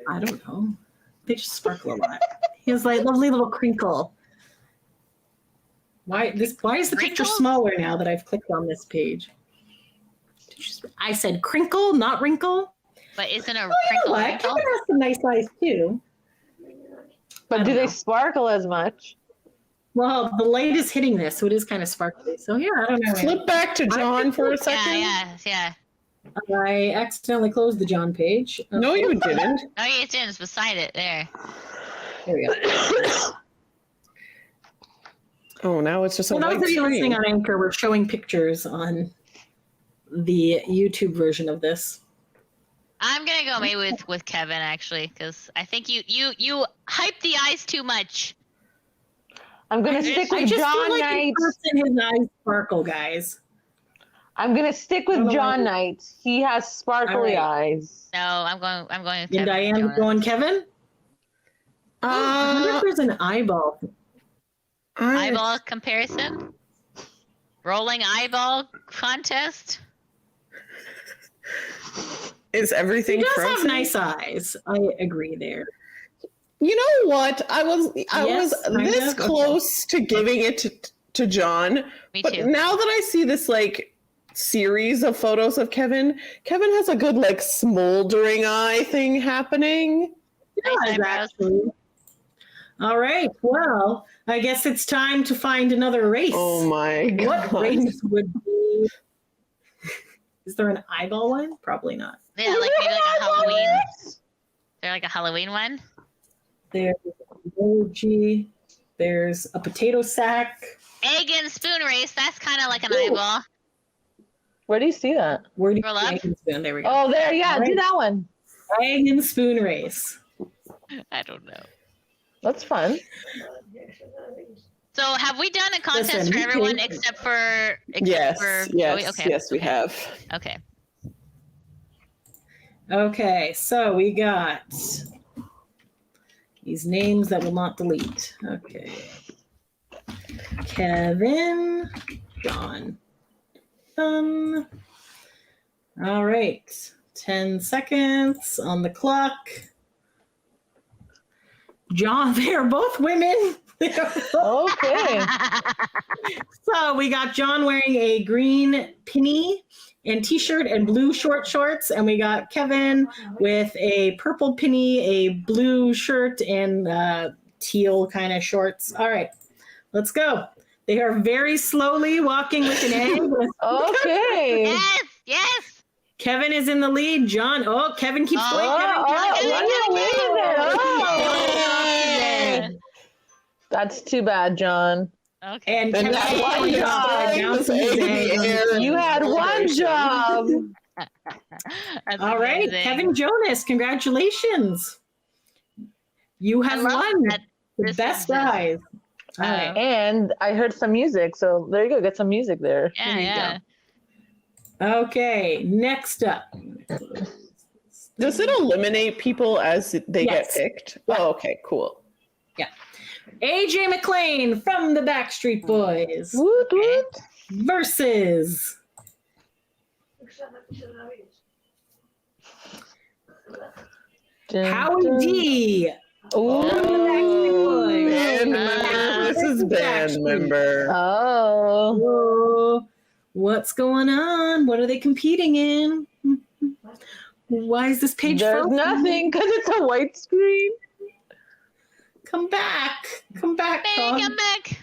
I don't know. They just sparkle a lot. He has like lovely little crinkle. Why is the picture smaller now that I've clicked on this page? I said crinkle, not wrinkle.
But isn't a crinkle a wrinkle?
Kevin has some nice eyes too.
But do they sparkle as much?
Well, the light is hitting this, so it is kind of sparkly. So yeah, I don't know.
Flip back to John for a second.
Yeah.
I accidentally closed the John page.
No, you didn't.
Oh, yeah, it's in. It's beside it. There.
There we go.
Oh, now it's just a
For
white
those of you
screen.
listening on Anchor, we're showing pictures on the YouTube version of this.
I'm gonna go maybe with Kevin actually, because I think you hype the eyes too much.
I'm gonna stick with John Knights.
His eyes sparkle, guys.
I'm gonna stick with John Knights. He has sparkly eyes.
No, I'm going with
And
Kevin.
Diane going Kevin? I wonder if there's an eyeball.
Eyeball comparison? Rolling eyeball contest?
Is everything
He does
frozen?
have nice eyes. I agree there.
You know what? I was this
of.
close to giving it to John.
Me
but
too.
now that I see this like series of photos of Kevin has a good like smoldering eye thing happening.
Nice eyebrows.
Actually. All right. Well, I guess it's time to find another race.
Oh my god.
What race would be? Is there an eyeball one? Probably not.
Yeah, like maybe like a Halloween. Is there like a Halloween one?
There's an emoji. There's a potato sack.
Egg and spoon race. That's kind of like an eyeball.
Where do you see that?
Where do you
Scroll up.
egg and spoon? There we go.
Oh, there. Yeah,
All right.
do that one.
Egg and spoon race.
I don't know.
That's fun.
So have we done a contest
Listen,
for
we
everyone
can-
except for
Yes,
Joey? Okay.
yes, we have.
Okay.
Okay, so we got these names that will not delete. Okay. Kevin, John. All right. 10 seconds on the clock. John, they're both women.
Okay.
So we got John wearing a green pinny and t-shirt and blue short shorts, and we got Kevin with a purple pinny, a blue shirt, and teal kind of shorts. All right, let's go. They are very slowly walking with an egg.
Okay.
Yes, yes.
Kevin is in the lead. John, Kevin keeps going.
That's too bad, John.
Okay.
And
And
Kevin,
that one job.
You had one job.
That's
all right,
amazing.
Kevin Jonas, congratulations. You
I
have
love
won
that
the
this
best
is just-
prize. All right.
And I heard some music, so there you go. Get some music there.
Yeah, yeah.
Okay, next up.
Does it eliminate people as they
Yes.
get picked?
Yeah.
Oh, okay, cool.
AJ McLean from the Backstreet Boys
Woot, woot.
versus Howie D.
Ooh.
Band member versus band member.
Oh.
Whoa. What's going on? What are they competing in? Why is this page
There's
frozen?
nothing because it's a white screen.
Come back. Come back, Tom.
Come back.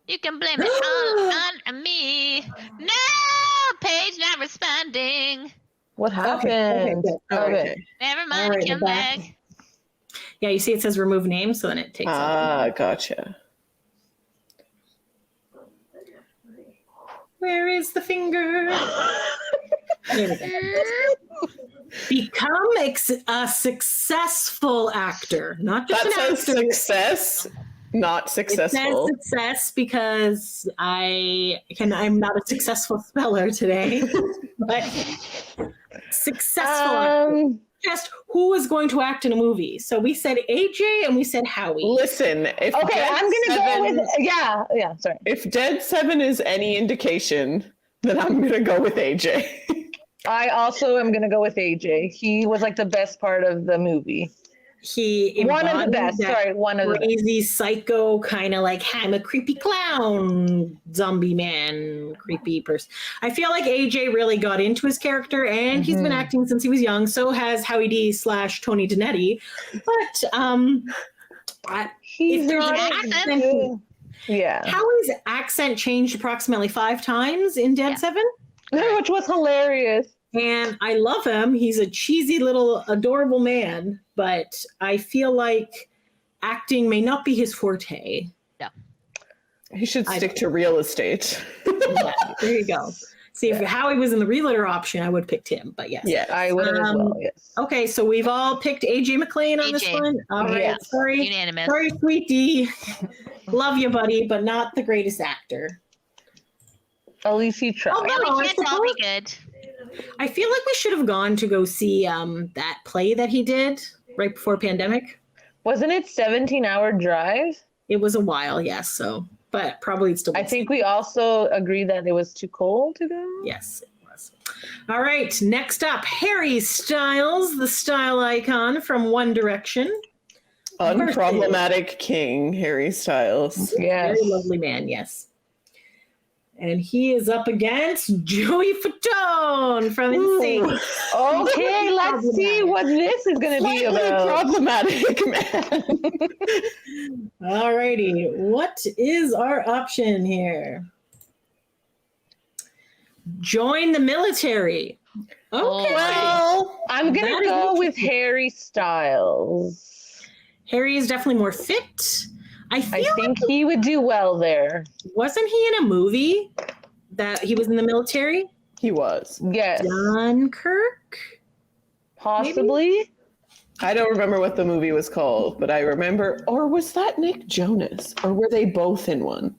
You can blame it on me. No, Paige not responding.
What
Okay,
happened?
good.
Okay.
Never mind,
All right,
come
we're back.
back.
Yeah, you see it says remove name, so then it takes it.
Gotcha.
Where is the finger? There we go. Become a successful actor, not just
That
an
says
actor.
success, not
It
successful.
says success because I'm not a successful speller today. But successful actor. just who is going to act in a movie. So we said AJ and we said Howie.
Listen, if
I'm gonna go with sorry.
If Dead 7 is any indication, then I'm gonna go with AJ.
I also am gonna go with AJ. He was like the best part of the movie. One of the best. Crazy
psycho kind of like I'm a creepy clown zombie man, creepy person. I feel like AJ really got into his character, and he's been acting since he was young. So has Howie D / Tony Dannetti. But
he's not
accent, Howie's accent changed approximately 5 times in Dead 7,
which was hilarious.
And I love him. He's a cheesy little adorable man, but I feel like acting may not be his forte.
Yeah.
He should stick to real estate.
There you go. See, if Howie was in the realtor option, I would have picked him, but yes.
Yeah,
I would as well, yes.
Okay, so we've all picked AJ McLean on this one. All right, sorry.
Unanimous.
Sorry, sweetie. Love you, buddy, but not the greatest actor.
At least he tried.
We can't all be good.
I feel like we should have gone to go see that play that he did right before pandemic.
Wasn't it 17-hour drive?
It was a while, yes. So, but probably it's still.
I think we also agreed that it was too cold to go.
Yes, it was. All right, next up, Harry Styles, the style icon from One Direction.
Unproblematic king, Harry Styles.
Yes.
Very lovely man, yes. And he is up against Joey Fatone from NSYNC.
Okay, let's see what this is going to be about.
Problematic, man.
All righty. What is our option here? Join the military. Okay.
Well, I'm going to go with Harry Styles.
Harry is definitely more fit. I
think he would do well there.
Wasn't he in a movie that he was in the military?
He was.
Yes.
Dunkirk?
Possibly.
Maybe?
I don't remember what the movie was called, but I remember, or was that Nick Jonas? Or were they both in one?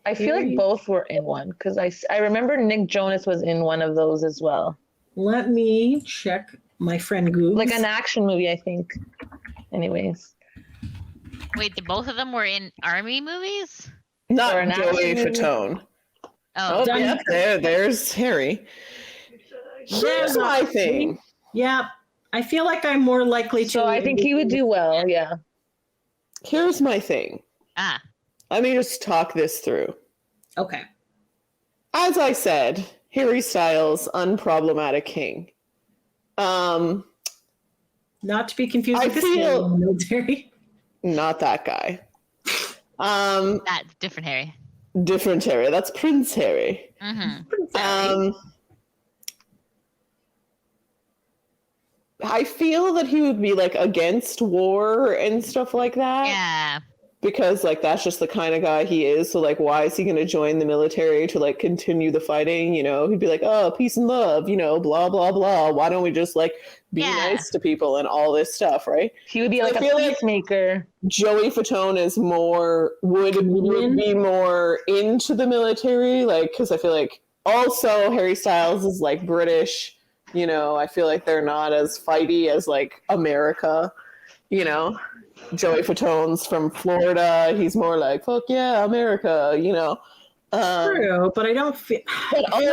I feel like both were in one, because I remember Nick Jonas was in one of those as well.
Let me check my friend Goose.
Like an action movie, I think. Anyways.
Wait, both of them were in army movies?
Not Joey Fatone.
Oh,
yeah, there's Harry. Here's my thing.
Yeah, I feel like I'm more likely to.
So I think he would do well, yeah.
Here's my thing. Let me just talk this through.
Okay.
As I said, Harry Styles, unproblematic king.
Not to be confused with the military.
Not that guy.
That different Harry.
Different Harry. That's Prince Harry.
Mm-hmm.
I feel that he would be like against war and stuff like that.
Yeah.
Because like that's just the kind of guy he is. So like, why is he going to join the military to like continue the fighting? You know, he'd be like, oh, peace and love. You know, blah blah blah. Why don't we just like be nice to people and all this stuff, right?
He would be like a peacemaker.
Joey Fatone is would be more into the military, like because I feel like also Harry Styles is like British. You know, I feel like they're not as fighty as like America. You know. Joey Fatone's from Florida. He's more like, fuck yeah, America, you know.
True, but I don't feel...
But I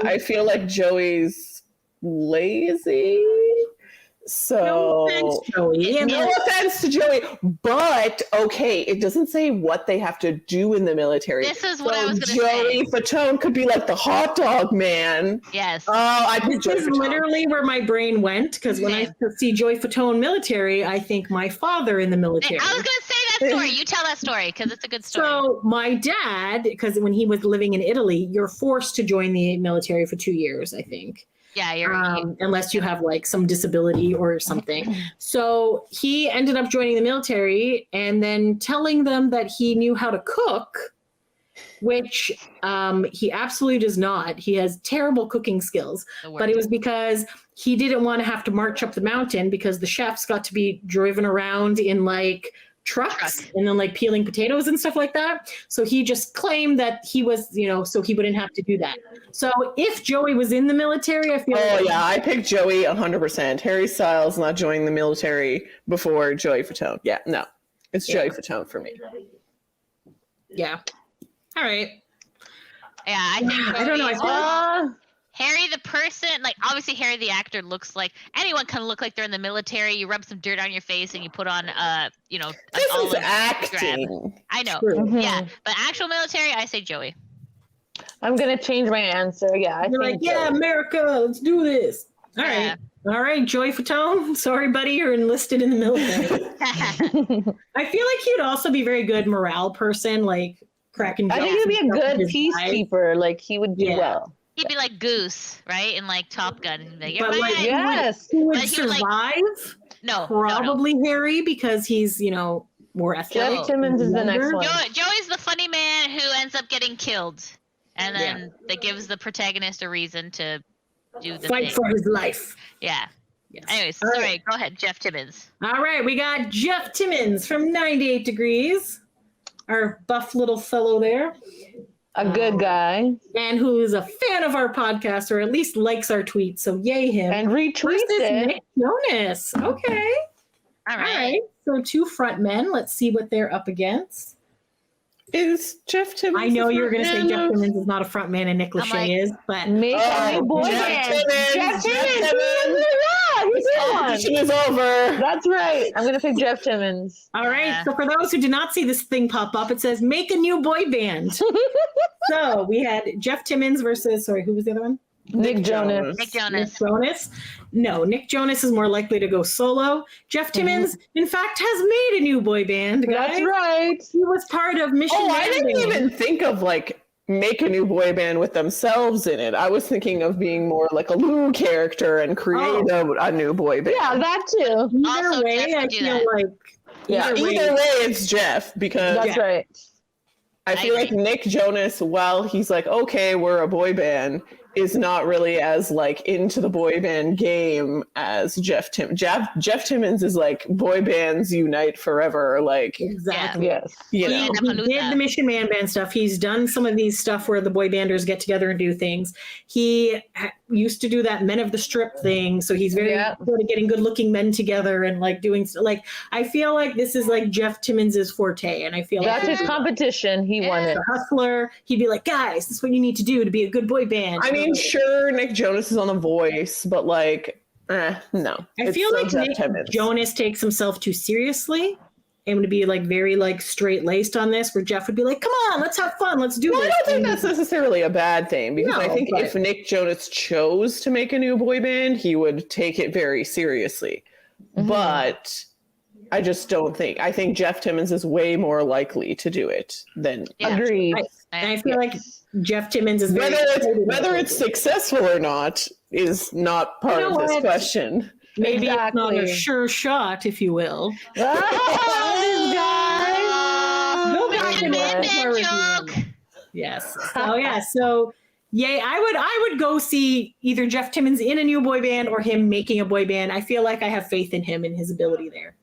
I feel like Joey's lazy. So
no offense, Joey.
No offense to Joey, but okay, it doesn't say what they have to do in the military.
This is what I was going to say.
Joey Fatone could be like the hot dog man.
Yes.
This is literally where my brain went, because when I see Joey Fatone military, I think my father in the military.
I was going to say that story. You tell that story, because it's a good story.
So my dad, because when he was living in Italy, you're forced to join the military for 2 years, I think.
Yeah, you're
unless you have like some disability or something. So he ended up joining the military and then telling them that he knew how to cook, which he absolutely does not. He has terrible cooking skills, but it was because he didn't want to have to march up the mountain because the chefs got to be driven around in like trucks and then like peeling potatoes and stuff like that. So he just claimed that he was, so he wouldn't have to do that. So if Joey was in the military, I feel
I picked Joey 100%. Harry Styles not joining the military before Joey Fatone. Yeah, no. It's Joey Fatone for me.
Yeah. All right.
Yeah, I think
I don't know.
Harry the person, like obviously Harry the actor looks like anyone can look like they're in the military. You rub some dirt on your face and you put on
This is acting.
Grab. I know.
Mm-hmm.
Yeah. But actual military, I say Joey.
I'm gonna change my answer. Yeah,
You're like, yeah, America, let's do this. All right. All right, Joey Fatone. Sorry, buddy, you're enlisted in the military. I feel like he'd also be very good morale person, like cracking jokes.
I think he'd be a good peacekeeper. Like he would do well.
He'd be like Goose, right? In like Top Gun. Like,
yes.
Who would survive?
No.
Probably Harry, because he's, more athletic.
Jeff Timmons is the next one.
Joey's the funny man who ends up getting killed. And then that gives the protagonist a reason to do the
fight
thing.
for his life.
Yeah.
Yes.
Anyways,
All
sorry.
right.
Go ahead, Jeff Timmons.
All right, we got Jeff Timmons from 98 Degrees. Our buff little fellow there.
A good guy.
And who is a fan of our podcast, or at least likes our tweets. So yay him.
And retweets it.
Nick Jonas. Okay.
All right.
So 2 front men. Let's see what they're up against.
Is Jeff Timmons?
I know you're going to say Jeff Timmons is not a front man and Nick Lachey is, but
make a boy
Jeff
band.
Timmons.
Jeff Timmons.
Competition is over.
That's right. I'm gonna pick Jeff Timmons.
All right. So for those who did not see this thing pop up, it says make a new boy band. So we had Jeff Timmons versus, who was the other one?
Nick Jonas.
Nick Jonas.
Nick Jonas. No, Nick Jonas is more likely to go solo. Jeff Timmons, in fact, has made a new boy band. Guys.
That's right.
He was part of Mission.
I didn't even think of make a new boy band with themselves in it. I was thinking of being more like a Lou character and create a new boy band.
Yeah, that too.
Either way, I feel like
either way it's Jeff, because
that's right.
I feel like Nick Jonas, while he's like, okay, we're a boy band, is not really as into the boy band game as Jeff Timmons. Jeff Timmons is like boy bands unite forever.
Exactly.
Yes.
He did the Mission Man Band stuff. He's done some of these stuff where the boy banders get together and do things. He used to do that Men of the Strip thing. So he's very good at getting good looking men together and doing I feel like this is Jeff Timmons' forte. And I feel
that's his competition. He won it.
The Hustler. He'd be like, guys, this is what you need to do to be a good boy band.
I mean, sure, Nick Jonas is on The Voice, but no.
I feel like Nick Jonas takes himself too seriously and would be very straight laced on this, where Jeff would be like, come on, let's have fun, let's do this.
I don't think that's necessarily a bad thing, because I think if Nick Jonas chose to make a new boy band, he would take it very seriously. Mm-hmm. But I just don't think. I think Jeff Timmons is way more likely to do it than.
Agreed.
I feel like Jeff Timmons is
whether it's successful or not is not part of this question.
Maybe it's not a sure shot, if you will.
Joke.
Yes. So yay! I would go see either Jeff Timmons in a new boy band or him making a boy band. I feel like I have faith in him and his ability there.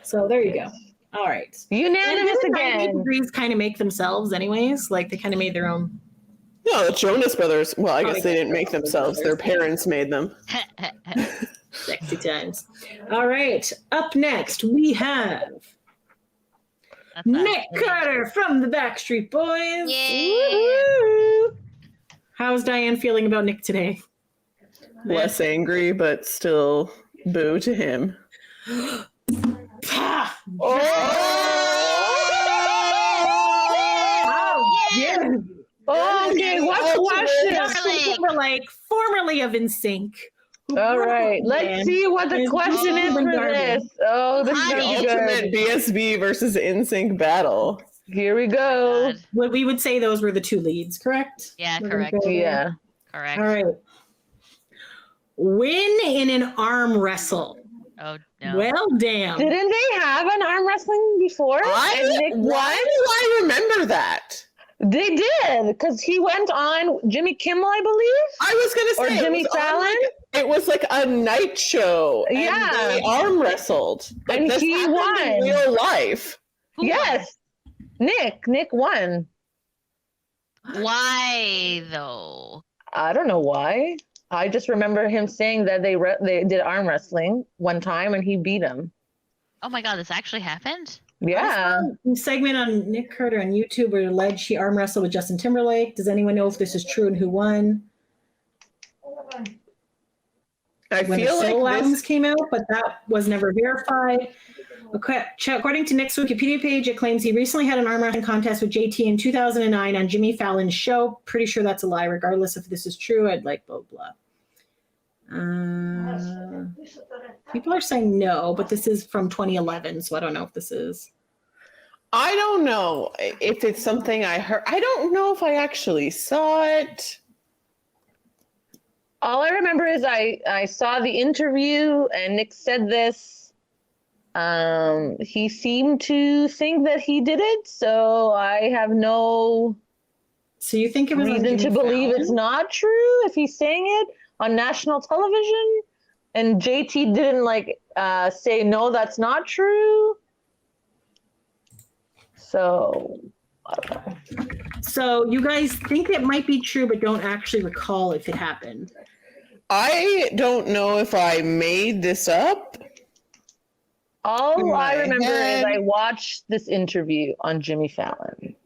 So there you go. All right.
Unanimous again.
Degrees kind of make themselves anyways. They kind of made their own.
No, the Jonas Brothers. Well, I guess they didn't make themselves. Their parents made them.
Sexy times. All right. Up next, we have Nick Carter from the Backstreet Boys.
Yay.
How's Diane feeling about Nick today?
Less angry, but still boo to him.
Okay, what question?
Formerly of NSYNC.
All right, let's see what the question is for this. Oh, this is
the ultimate BSB versus NSYNC battle.
Here we go.
What we would say those were the 2 leads, correct?
Yeah, correct.
Yeah.
Correct.
All right. Win in an arm wrestle.
Oh, no.
Well, damn.
Didn't they have an arm wrestling before?
Why do I remember that?
They did, because he went on Jimmy Kimmel, I believe.
I was going to say.
Or Jimmy Fallon.
It was like a night show.
Yeah.
And they arm wrestled.
And he won.
In real life.
Who
Yes. Nick won.
won? Why though?
I don't know why. I just remember him saying that they did arm wrestling one time and he beat him.
Oh my god, this actually happened?
Yeah.
A segment on Nick Carter on YouTube where alleged he arm wrestled with Justin Timberlake. Does anyone know if this is true and who won?
I
When
feel
the solo
like
albums
this
came out, but that was never verified. According to Nick's Wikipedia page, it claims he recently had an arm wrestling contest with JT in 2009 on Jimmy Fallon's show. Pretty sure that's a lie. Regardless if this is true, I'd like blah blah. People are saying no, but this is from 2011, so I don't know if this is.
I don't know if it's something I heard. I don't know if I actually saw it.
All I remember is I saw the interview and Nick said this. He seemed to think that he did it, so I have no
So you think it was
reason to believe it's not true if he's saying it on national television and JT didn't say no, that's not true. So I don't know.
So you guys think it might be true, but don't actually recall if it happened.
I don't know if I made this up.
All I
my
remember
head.
is I watched this interview on Jimmy Fallon.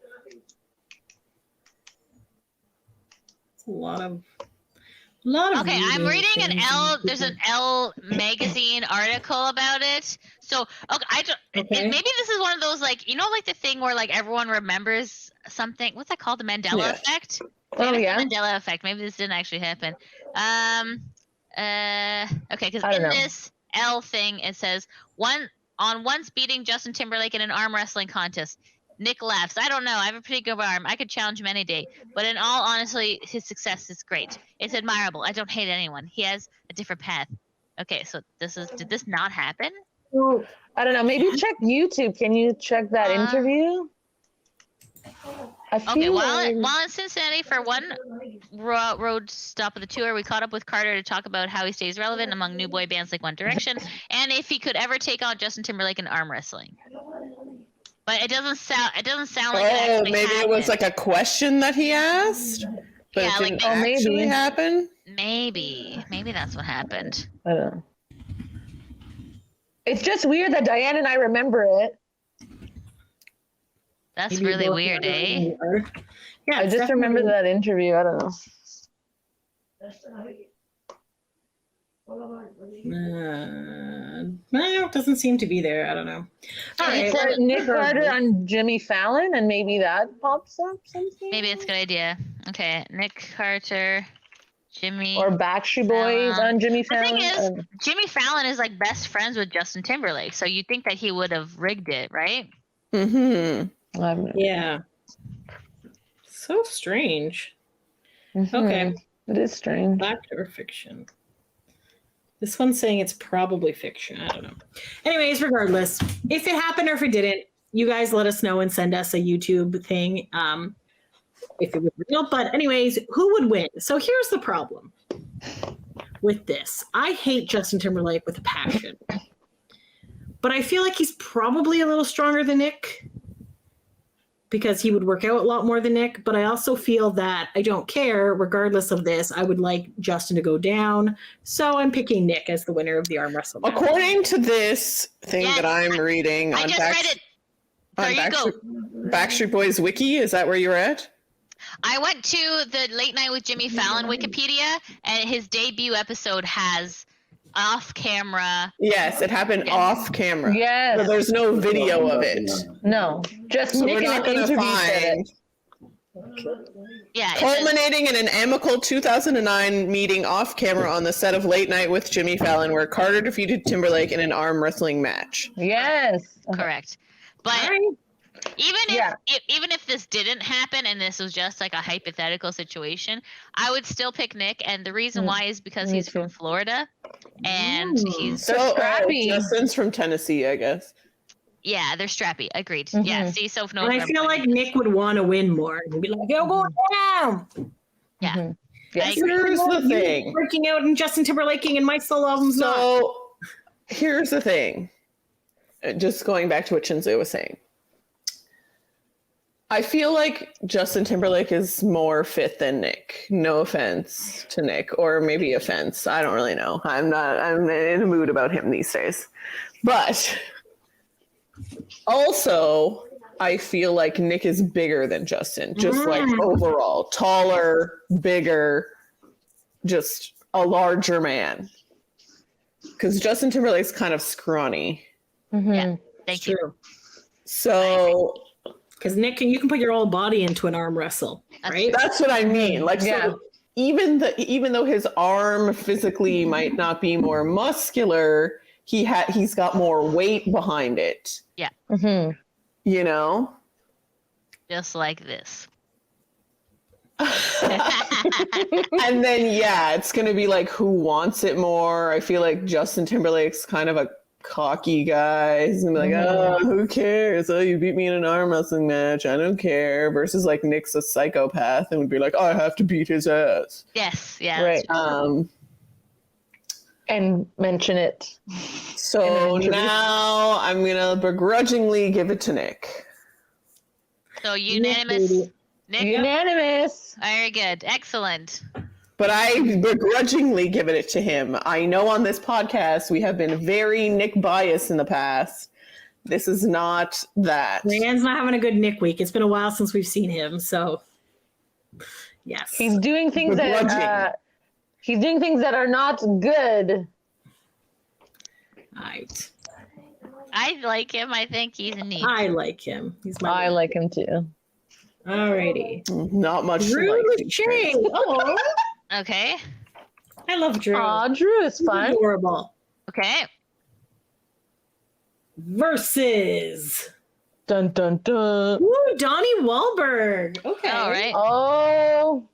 It's a lot of.
Okay, I'm reading an there's an Elle magazine article about it. So, maybe this is one of those, like, you know, like the thing where like everyone remembers something. What's that called? The Mandela effect?
Oh,
Maybe
yeah.
it's the Mandela effect. Maybe this didn't actually happen. Okay, because in this Elle thing, it says, once beating Justin Timberlake in an arm wrestling contest. Nick laughs. I don't know. I have a pretty good arm. I could challenge him any day. But in all honesty, his success is great. It's admirable. I don't hate anyone. He has a different path. Okay, so did this not happen?
I don't know. Maybe check YouTube. Can you check that interview?
Okay, while in Cincinnati for one road stop of the tour, we caught up with Carter to talk about how he stays relevant among new boy bands like One Direction, and if he could ever take on Justin Timberlake in arm wrestling. But it doesn't sound like it actually
maybe
happened.
it was like a question that he asked, but
Yeah,
it didn't
like
actually happen.
Maybe that's what happened.
I don't know. It's just weird that Diane and I remember it.
That's
Maybe
really weird, eh?
Yeah,
I just remember that interview. I don't know.
No, it doesn't seem to be there. I don't know. All right,
Put Nick Carter on Jimmy Fallon, and maybe that pops up something.
Maybe it's a good idea. Okay, Nick Carter, Jimmy.
Or Backstreet Boys on Jimmy Fallon.
The thing is, Jimmy Fallon is like best friends with Justin Timberlake, so you'd think that he would have rigged it, right?
Mm-hmm.
Yeah. So strange.
Mm-hmm.
Okay.
It is strange.
Fact or fiction? This one's saying it's probably fiction. I don't know. Anyways, regardless, if it happened or if it didn't, you guys let us know and send us a YouTube thing if it was real. But anyways, who would win? So here's the problem with this. I hate Justin Timberlake with a passion. But I feel like he's probably a little stronger than Nick because he would work out a lot more than Nick. But I also feel that I don't care. Regardless of this, I would like Justin to go down. So I'm picking Nick as the winner of the arm wrestle match.
According to this thing that I'm reading
I
on,
just read it. There you go.
Backstreet Boys Wiki, is that where you're at?
I went to the Late Night with Jimmy Fallon Wikipedia, and his debut episode has off-camera.
Yes, it happened off camera.
Yes.
So there's no video of it.
No, just
So
Nick
we're not
in an
going to
interview said
find.
it.
Yeah.
Culminating in an amicable 2009 meeting off camera on the set of Late Night with Jimmy Fallon, where Carter defeated Timberlake in an arm wrestling match.
Yes.
Correct. But even if this didn't happen and this was just like a hypothetical situation, I would still pick Nick, and the reason why is because he's from Florida, and he's
So
scrappy.
Justin's from Tennessee, I guess.
Yeah, they're strappy. Agreed. Yeah. See, so no.
And I feel like Nick would want to win more. He'd be like, "Yo, go down."
Yeah.
Mm-hmm. Yes.
Here's the thing.
Breaking out and Justin Timberlaking and my solo album's not.
So here's the thing. Just going back to what Cinzia was saying. I feel like Justin Timberlake is more fit than Nick. No offense to Nick, or maybe offense. I don't really know. I'm in a mood about him these days. But also, I feel like Nick is bigger than Justin, just like overall. Taller, bigger, just a larger man. Because Justin Timberlake's kind of scrawny.
Yeah, thank you.
So...
Because Nick, you can put your whole body into an arm wrestle, right?
That's what I mean. Like, so even though his arm physically might not be more muscular, he's got more weight behind it.
Yeah.
Mm-hmm. You know?
Just like this.
And then, it's going to be like, who wants it more? I feel like Justin Timberlake's kind of a cocky guy. He's gonna be like, oh, who cares? Oh, you beat me in an arm wrestling match. I don't care. Versus like Nick's a psychopath and would be like, oh, I have to beat his ass.
Yes, yeah.
Right. And mention it.
So now I'm gonna begrudgingly give it to Nick.
So unanimous. Nick?
Unanimous.
Very good. Excellent.
But I begrudgingly give it to him. I know on this podcast we have been very Nick biased in the past. This is not that.
Rand's not having a good Nick week. It's been a while since we've seen him, so yes.
He's doing things that are not good.
Right.
I like him. I think he's neat.
I like him.
I like him too.
Alrighty.
Not much.
Drew Lachey. Oh.
Okay.
I love Drew.
Aw, Drew is fun.
Adorable.
Okay.
Versus.
Dun dun dun.
Ooh, Donnie Wahlberg. Okay.
All right.
Oh.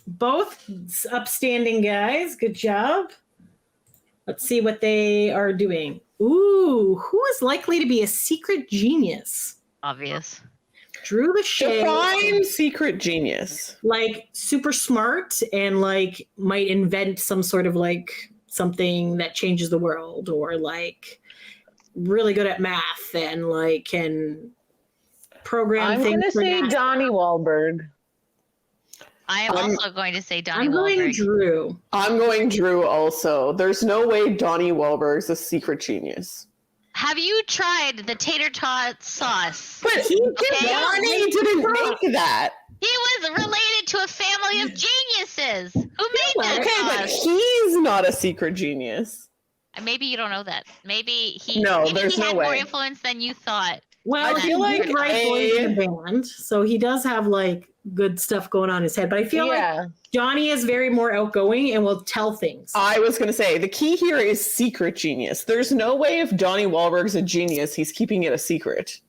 Both upstanding guys. Good job. Let's see what they are doing. Ooh, who is likely to be a secret genius?
Obvious.
Drew Lachey.
Define secret genius.
Like super smart and like might invent some sort of like something that changes the world, or like really good at math and like can program things.
I'm going to say
NASA.
Donnie Wahlberg.
I am also going to say Donnie
I'm going
Wahlberg.
Drew.
I'm going Drew also. There's no way Donnie Wahlberg's a secret genius.
Have you tried the tater tot sauce?
But Donnie didn't make that.
He was related to a family of geniuses who made that
Okay, but
sauce.
he's not a secret genius.
Maybe you don't know that. Maybe he
there's no
had
way.
more influence than you thought.
Well,
I
he
feel like
right boys in the band, so he does have like good stuff going on in his head. But I feel like Johnny is very more outgoing and will tell things.
I was going to say, the key here is secret genius. There's no way if Donnie Wahlberg's a genius, he's keeping it a secret.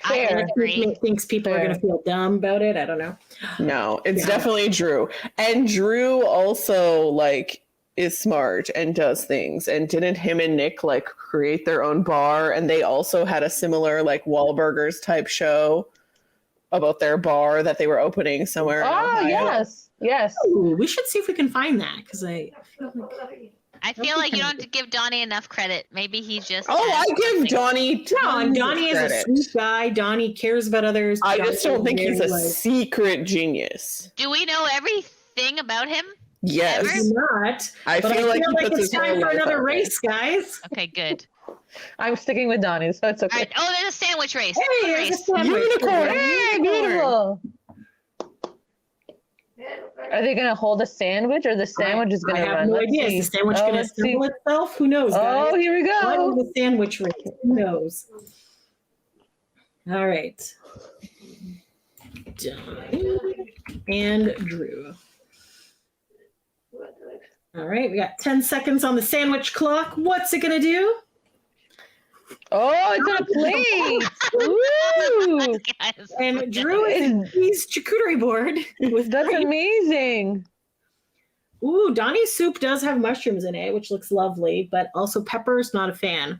Fair.
He thinks people are going to feel dumb about it. I don't know.
No, it's definitely Drew. And Drew also like is smart and does things. And didn't him and Nick like create their own bar? And they also had a similar like Wahlburgers type show about their bar that they were opening somewhere.
Oh, yes.
Ooh, we should see if we can find that because
I feel like you don't have to give Donnie enough credit. Maybe he's just.
I give Donnie.
Donnie is a sweet guy. Donnie cares about others.
I just don't think he's a secret genius.
Do we know everything about him?
Yes.
Not.
I feel like
it's time for another race, guys.
Okay, good.
I'm sticking with Donnie, so it's okay.
All right. Oh, there's a sandwich race.
Hey, there's a sandwich.
Unicorn.
Hey, beautiful. Are they going to hold a sandwich, or the sandwich is going to run?
I have no idea. Is the sandwich going to assemble itself? Who knows, guys?
Oh, here we go.
What is the sandwich race? Who knows? All right. Donnie and Drew. All right, we got 10 seconds on the sandwich clock. What's it going to do?
Oh, it's on a plate. Ooh.
And Drew is his charcuterie board.
That's amazing.
Ooh, Donnie's soup does have mushrooms in it, which looks lovely, but also Pepper's not a fan.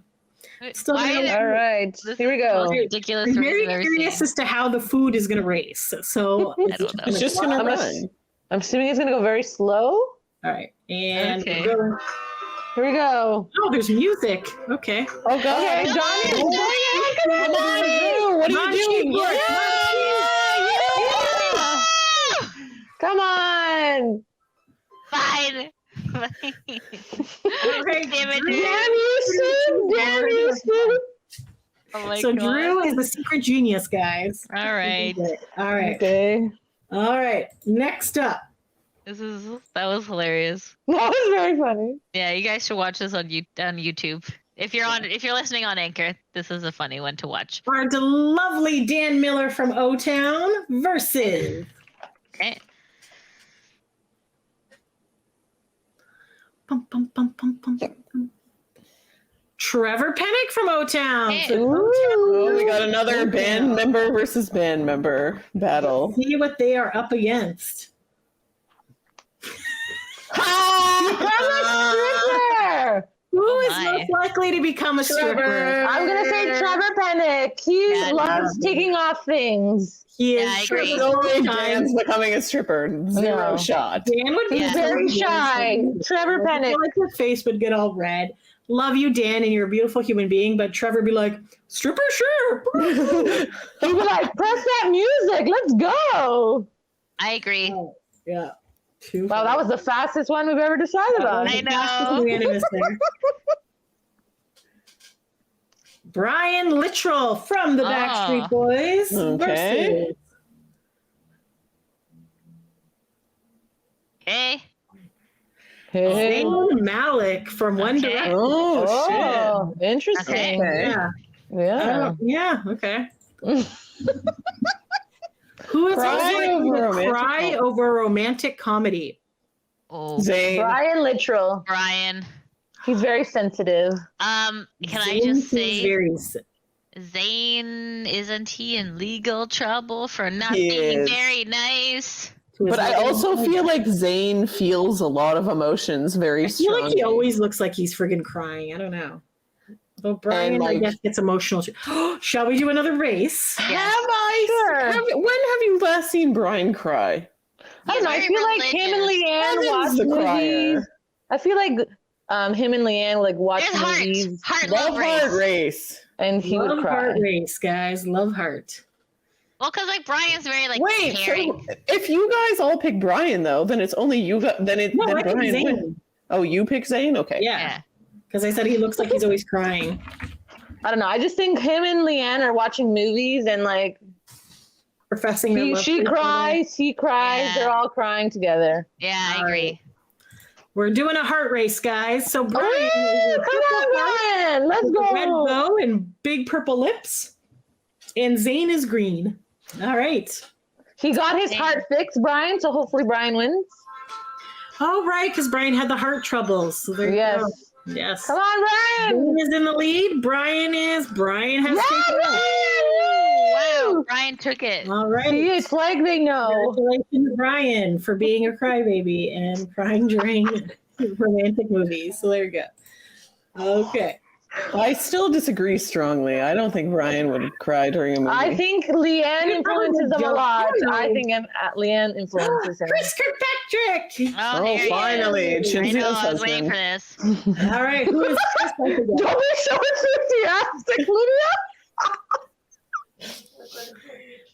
Still all right, here we go.
Ridiculous.
I'm very curious as to how the food is going to race. So
I don't know.
It's just going to run.
I'm assuming it's going to go very slow.
All right, and
here we go.
Oh, there's music. Okay.
Oh, God. Okay, Donnie.
Come on, Drew. What are you doing?
Come on.
Fine.
Damn you, Steve. Damn you, Steve.
Oh my
So
God.
Drew is the secret genius, guys.
All right.
All right.
Okay.
All right. Next up.
That was hilarious.
That was very funny.
Yeah, you guys should watch this on YouTube. If you're listening on Anchor, this is a funny one to watch.
Our lovely Dan Miller from O-Town versus
Okay.
Trevor Pennick from O-Town.
Hey.
So
Oh, we got another band member versus band member battle.
see what they are up against. Who is
my.
most likely to become a stripper?
I'm gonna say Trevor Pennick. He loves taking off things.
He is
Yeah, I agree.
There's no way Dan's becoming a stripper. Zero
No.
shot.
Dan would be
Yeah.
Very shy. Trevor
I
Pennick.
feel like his face would get all red. Love you, Dan, and you're a beautiful human being, but Trevor would be like, stripper, sure.
He'd be like, press that music. Let's go.
I agree.
Oh, yeah. Too
Wow, that was the fastest one we've ever decided on.
I know.
Unanimous there. Brian Littrell from the Backstreet Boys
Okay.
versus
Okay.
Hey.
Zayn Malik from One
Okay.
Direction.
Oh,
Oh, interesting.
Okay.
Yeah.
Yeah.
Yeah. Okay. Who is
Cry
also
over
like
romantic
cry
comedy.
over romantic comedy?
Oh,
Zayn.
Brian Littrell.
Brian.
He's very sensitive.
Can I
Zayn
just
seems
say,
very
Zayn, isn't he in legal trouble for not
He
being
is.
very nice?
But I also feel like Zayn feels a lot of emotions very
I feel
strongly.
like he always looks like he's friggin' crying. I don't know. Though Brian,
And,
I
like-
guess, gets emotional too. Shall we do another race?
Have I?
Sure.
When have you last seen Brian cry?
I don't know. I
He's
feel
very
like him and
religious.
Leanne
Heaven's
watch
the
movies.
crier.
I feel like him and Leanne like watch
There's heart.
movies,
Heart
Love
love race.
Heart Race.
and he
Love
would cry.
Heart race, guys. Love Heart.
Well, because like Brian's very like
Wait,
caring.
so if you guys all pick Brian though, then it's only you. Then it.
No,
then
I think
Brian
Zayn.
wins. Oh, you pick Zayn? Okay.
Yeah, because I said he looks like he's always crying.
I don't know. I just think him and Leanne are watching movies and like
Professing their love
she
for each other.
cries, he cries.
Yeah.
They're all crying together.
Yeah, I
All
agree.
We're doing a heart race, guys. So Brian,
Woo! Come on, Brian. Let's
with a red
go.
bow and big purple lips, and Zayn is green. All right.
He got his heart fixed, Brian. So hopefully Brian wins.
Oh, right, because Brian had the heart troubles. So there you
Yes.
go. Yes.
Come on, Brian.
Zayn is in the lead. Brian has
Yeah,
taken it.
Brian.
Wow, Brian took it.
All right.
See, it's like they know.
Congratulations, Brian, for being a crybaby and crying during romantic movies. So there you go. Okay.
I still disagree strongly. I don't think Brian would cry during a movie.
I think Leanne influences him a lot.
Don't.
I think Leanne influences him.
Chris Kirkpatrick.
Oh,
Oh,
here he
finally,
is. I
Cinzia's
know. I was waiting
husband.
for this.
All right. Who is Chris again?
Don't be so enthusiastic, Lydia.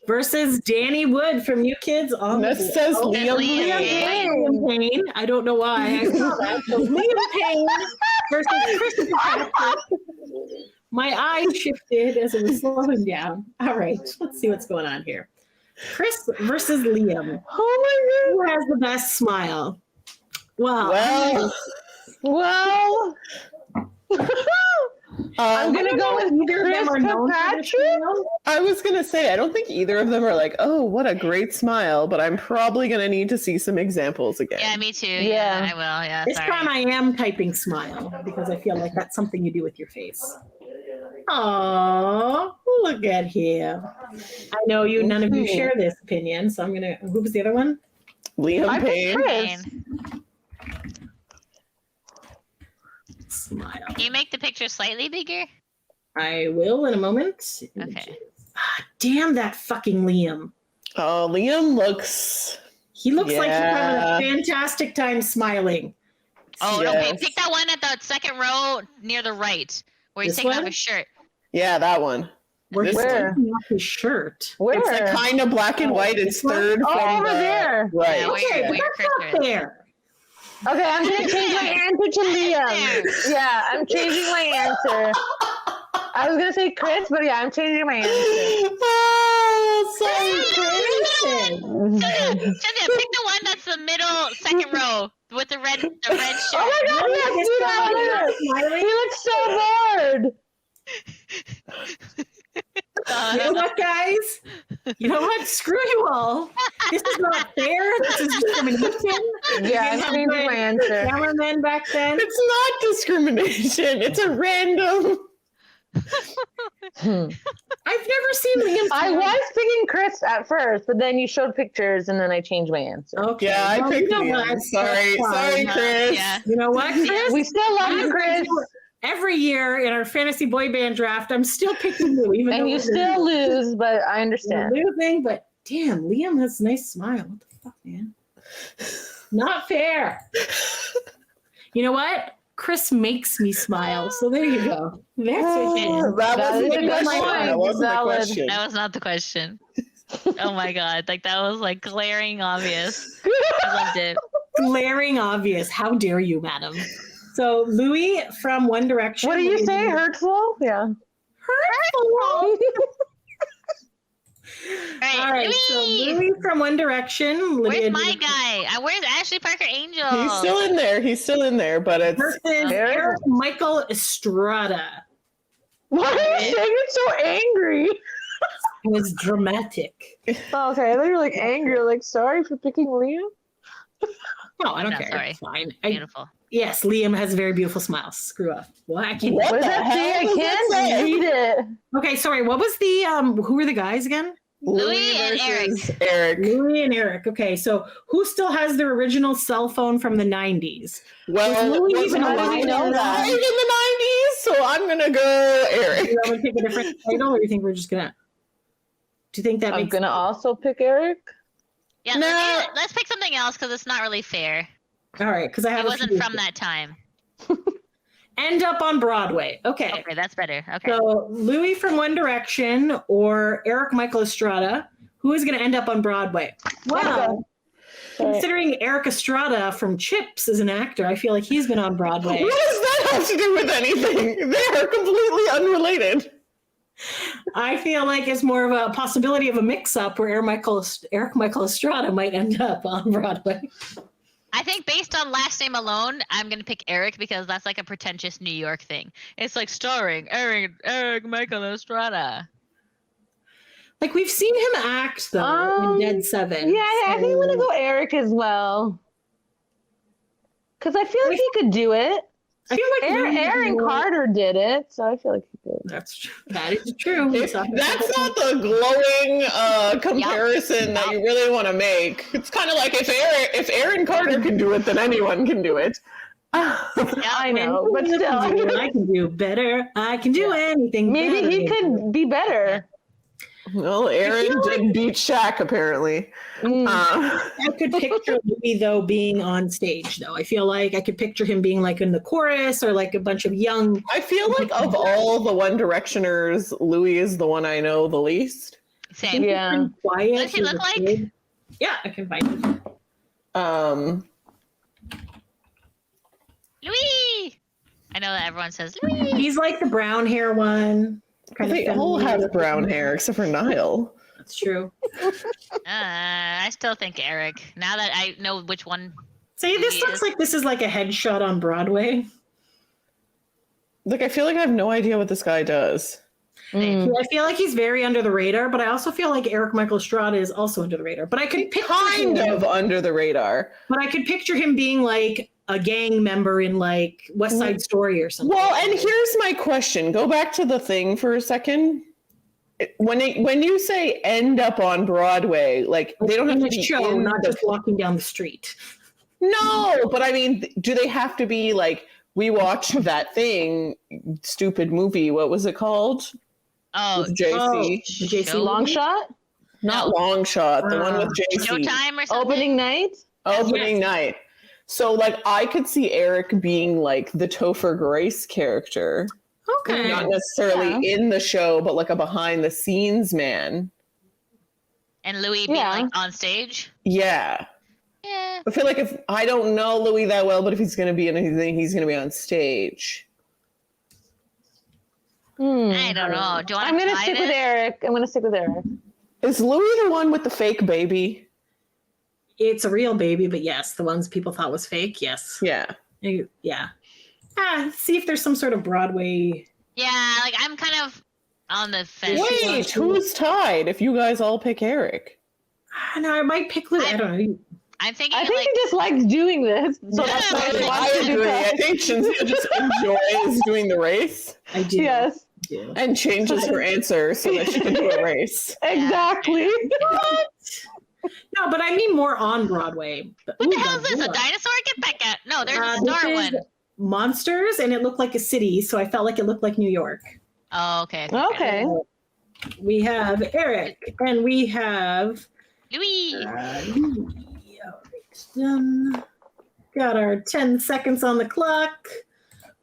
Versus Danny Wood from New Kids on the
This says
Oh,
Liam
Liam
Payne.
Liam Payne. I don't know why I saw that. So Liam Payne versus Chris Kirkpatrick. My eyes shifted as it was slowing down. All right, let's see what's going on here. Chris versus Liam.
Oh
Who has the best smile? Well,
Well,
I'm gonna go with
neither of them are
Chris
known for their
Kirkpatrick.
smile.
I was gonna say I don't think either of them are like, oh, what a great smile. But I'm probably gonna need to see some examples again.
Yeah, me too.
Yeah.
Yeah, I will. Yeah,
This
sorry.
time I am typing smile because I feel like that's something you do with your face. Oh, look at him. I know you. None of you share this opinion, so I'm gonna. Who was the other one?
Liam
I
Payne.
picked Chris.
Smile.
Can you make the picture slightly bigger?
I will in a moment.
Okay.
Ah, damn that fucking Liam.
Oh, Liam looks.
He looks like he's having
Yeah.
a fantastic time smiling.
Oh,
Yes.
okay. Pick that one at the second row near the right, where he's
This
taking off
one?
his shirt.
Yeah, that one.
Where's
Where?
his shirt?
Where?
It's like kind of black and white. It's third
Oh,
from
over
the,
there.
Right.
Yeah,
Okay,
where your
that's
cursor
not
is.
fair.
Okay, I'm gonna change my answer to Liam. Yeah, I'm changing my answer. I was gonna say Chris, but yeah, I'm changing my answer.
Oh, sorry,
Cinzia, pick the one that's the middle second row with the red shirt.
Oh my god, yes, dude, I love it. He looks so bored.
You know what, guys? You know what? Screw you all. This is not fair. This is discrimination.
Yeah, I'm changing my answer.
Cameramen back then.
It's not discrimination. It's a random.
I've never seen Liam.
I was picking Chris at first, but then you showed pictures and then I changed my answer.
Okay.
Yeah, I
well,
picked
you know
Liam.
what?
Sorry,
That's fine.
Chris.
Yeah.
You know what, Chris?
We still love you, Chris.
Every year in our fantasy boy band draft, I'm still picking you, even though
And you
we're
still lose, but I
we're
understand.
losing. But damn, Liam has a nice smile. What the fuck, man? Not fair. You know what? Chris makes me smile. So there you go. That's what it is.
That
That
wasn't
is
the
a good
question.
point.
That wasn't the
Valid.
question.
That was not the question. Oh my god, like that was like glaring obvious. I loved it.
Glaring obvious. How dare you, madam? So Louis from One Direction.
What do you say? Hurtful? Yeah.
Hurtful. All right, so
Louis!
Louis from One Direction.
Where's my guy? Where's Ashley Parker Angel?
He's still in there. He's still in there, but it's
Versus
Eric.
Eric Michael Estrada.
Why are you saying it so angry?
It was dramatic.
Oh, okay, I thought you were like angry. Like, sorry for picking Liam.
No, I don't
No,
care.
sorry.
It's fine.
Beautiful.
Yes, Liam has a very beautiful smile. Screw up. What? I can't.
What
What does
the
that say?
hell
I
does that say?
can't read it.
Okay, sorry. What was the who were the guys again?
Louis and
versus Eric.
Louis and Eric. Okay, so who still has their original cell phone from the 90s?
Well,
Was Louis
wasn't
even
Louis
alive
know
alive
that?
in the 90s, so I'm gonna go Eric.
Do you want to pick a different title, or do you think we're just gonna? Do you think that
I'm
makes
gonna also pick Eric.
Yeah,
No.
let's pick something else because it's not really fair.
All right, because I have
It
a
wasn't
few.
from that time.
End Up on Broadway. Okay.
Okay, that's better. Okay.
So Louis from One Direction or Eric Michael Estrada, who is going to end up on Broadway? Wow. Considering Eric Estrada from Chips is an actor, I feel like he's been on Broadway.
What does that have to do with anything? They are completely unrelated.
I feel like it's more of a possibility of a mix-up where Eric Michael Estrada might end up on Broadway.
I think based on last name alone, I'm gonna pick Eric because that's like a pretentious New York thing. It's like starring Eric Michael Estrada.
Like we've seen him act though in Dead Seven.
Yeah, I think I'm gonna go Eric as well. Because I feel like he could do it.
I feel like
Aaron Carter did it, so I feel like he could.
That's true. That is true.
That's not the glowing comparison that you really want to make. It's kind of like if Aaron Carter can do it, then anyone can do it.
I know, but still,
I can do better. I can do anything.
maybe
better.
he could be better.
Well, Aaron did beat Shaq apparently.
I could picture Louis though being on stage though. I feel like I could picture him being like in the chorus or like a bunch of young.
I feel like of all the One Directioners, Louis is the one I know the least.
Same.
Yeah.
Quiet.
What does he look like?
Kid. Yeah, I can find him.
Louis. I know that everyone says Louis.
He's like the brown hair one.
They all have brown hair except for Niall.
That's true.
I still think Eric. Now that I know which one.
See, this looks like this is like a headshot on Broadway.
Like I feel like I have no idea what this guy does.
I feel like he's very under the radar, but I also feel like Eric Michael Estrada is also under the radar. But I could picture
Kind
him,
of under the radar.
But I could picture him being like a gang member in like West Side Story or something.
Well, and here's my question. Go back to the thing for a second. When you say end up on Broadway, like they don't have to
in
be
a show,
in
not
the,
just walking down the street.
No, but I mean, do they have to be like we watched that thing, stupid movie? What was it called?
Oh,
With JC.
The JC
Show?
Long shot?
Not Long Shot. The one with JC.
Showtime or something.
Opening night?
Opening night. So like I could see Eric being like the Topher Grace character.
Okay.
Not necessarily in the show, but like a behind the scenes man.
And Louis being like on stage.
Yeah.
Yeah.
I feel like if I don't know Louis that well, but if he's going to be in anything, he's going to be on stage.
I don't know. Do you want
I'm going to stick with Eric.
Is Louis the one with the fake baby?
It's a real baby, but yes, the ones people thought was fake. Yes.
Yeah.
Yeah. See if there's some sort of Broadway.
Yeah, like I'm kind of on the fence.
Wait, who's tied if you guys all pick Eric?
No, I might pick Louis. I don't know.
I'm thinking.
I think he just likes doing this. So that's why he wants to do that.
I think Cinzia just enjoys doing the race.
I do.
Yes.
And changes her answer so that she can do a race.
Exactly.
No, but I mean more on Broadway.
What the hell is this? A dinosaur? Get back at. No, there's a star one.
Monsters, and it looked like a city, so I felt like it looked like New York.
Oh, okay.
Okay.
We have Eric, and we have
Louis.
Got our 10 seconds on the clock.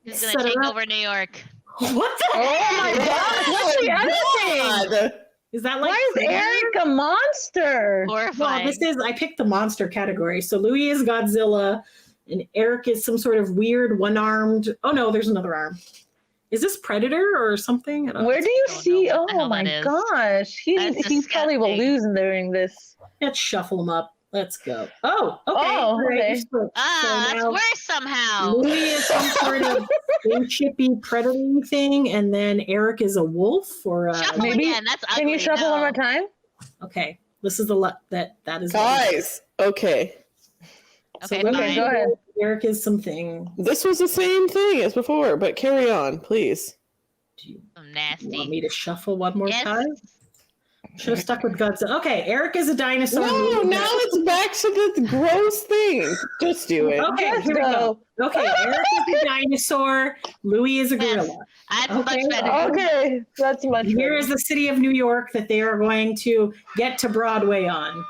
He's gonna take over New York.
What the
Oh my God! What's the editing?
Is that like?
Why is Eric a monster?
Horrifying.
Well, I picked the monster category. So Louis is Godzilla, and Eric is some sort of weird one-armed. Oh no, there's another arm. Is this Predator or something?
Where do you see? Oh
hell
my
that is.
gosh, he probably will
disgusting.
lose during this.
Let's shuffle them up. Let's go. Oh, okay.
Oh,
Great.
okay.
So
That's
now
worse somehow.
Louis is some sort of spaceshipy predator thing, and then Eric is a wolf or a.
Shuffle
maybe-
again. That's ugly.
Can you shuffle
no.
one more time?
Okay, this is that is.
Guys, okay.
Okay,
Louis
Okay,
fine.
go ahead.
Eric is something.
This was the same thing as before, but carry on, please.
Do you
Some
want
nasty.
me to shuffle one more
Yes.
time? Should have stuck with Godzilla. Okay, Eric is a dinosaur.
No, now it's back to the gross thing. Just do it.
Okay,
Let's
here we
go.
go. Okay, Eric is a dinosaur. Louis is a gorilla.
That's
Okay.
much better.
Okay, that's much
Here
better.
is the city of New York that they are going to get to Broadway on.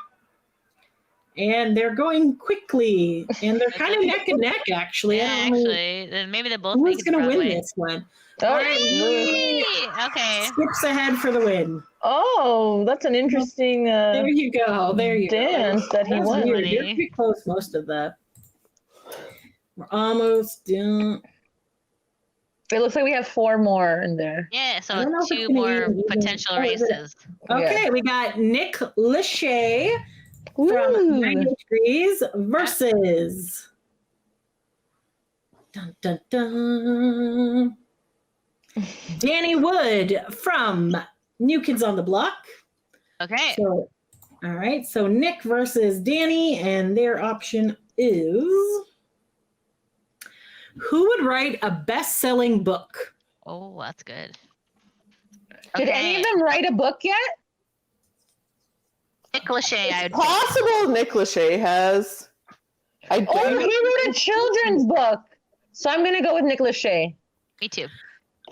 And they're going quickly. And they're kind of neck and neck, actually.
Yeah,
I don't know
actually, then maybe they both
who's
make it to
going to win
Broadway.
this one.
Oh,
All right, Louis
Okay.
skips ahead for the win.
oh, that's an interesting
There you go. There you
dance
go.
that he
That's
won.
weird. You're pretty close most of the. We're almost done.
It looks like we have 4 more in there.
Yeah,
I
so
don't know if
2
it's gonna
more
even-
potential
oh, is it?
races.
Okay, we got Nick Lachey
Ooh.
from 90 Degrees versus. Dun, dun, dun. Danny Wood from New Kids on the Block.
Okay.
So, all right. So Nick versus Danny, and their option is who would write a best-selling book?
Oh, that's good.
Did any of them write a book yet?
Nick Lachey, I would pick.
Possible Nick Lachey has. I
Oh,
don't.
he wrote a children's book. So I'm going to go with Nick Lachey.
Me too.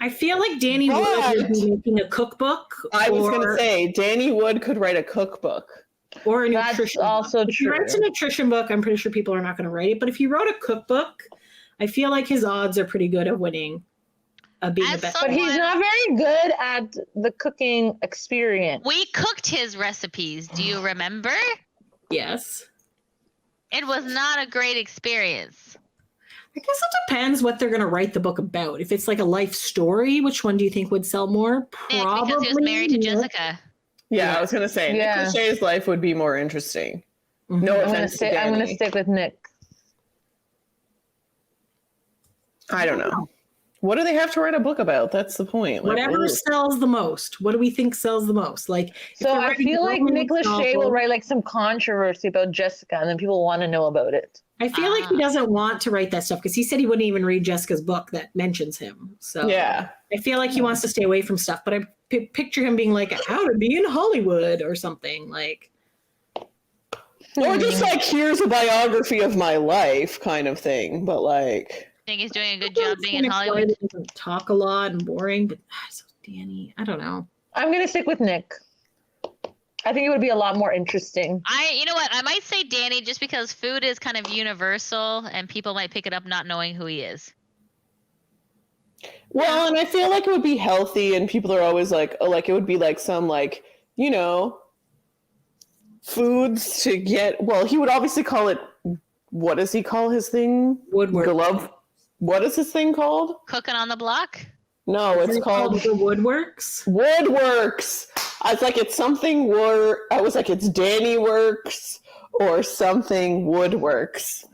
I feel like Danny Wood would be making a cookbook.
I was going to
or-
say Danny Wood could write a cookbook.
or a
That's
nutrition
also
book. If he
true.
writes a nutrition book, I'm pretty sure people are not going to write it. But if he wrote a cookbook, I feel like his odds are pretty good of winning. Being the
As
best.
But he's
Someone-
not very good at the cooking experience.
We cooked his recipes. Do you remember?
Yes.
It was not a great experience.
I guess it depends what they're going to write the book about. If it's like a life story, which one do you think would sell more?
Nick,
Probably.
because he was married to
Nick.
Jessica.
Yeah, I was going to say
Yeah.
Nick Lachey's life would be more interesting.
Mhm.
No
I'm gonna
offense to Danny.
I'm gonna stick with Nick.
I don't know. What do they have to write a book about? That's the point. Like,
Whatever
ooh.
sells the most. What do we think sells the most? Like, if
So
they're
I
writing
feel
a
like Nick
romance
Lachey will
novel,
write like some controversy about Jessica, and then people want to know about it.
I feel like he doesn't want to write that stuff because he said he wouldn't even read Jessica's book that mentions him. So
Yeah.
I feel like he wants to stay away from stuff. But I picture him being like, "How to be in Hollywood" or something like.
Or just like, here's a biography of my life kind of thing. But like,
Think he's doing a good job being in
Kinda quiet,
Hollywood.
he doesn't talk a lot and boring, but so Danny, I don't know.
I'm gonna stick with Nick. I think it would be a lot more interesting.
You know what? I might say Danny just because food is kind of universal and people might pick it up not knowing who he is.
Well, and I feel like it would be healthy, and people are always like, oh, like it would be like some like, you know, foods to get. Well, he would obviously call it. What does he call his thing?
Woodwork.
Glove. What is this thing called?
Cooking on the block?
No, it's called
the Woodworks.
Woodworks. I was like, it's something. I was like, it's Danny Works or something. Woodworks.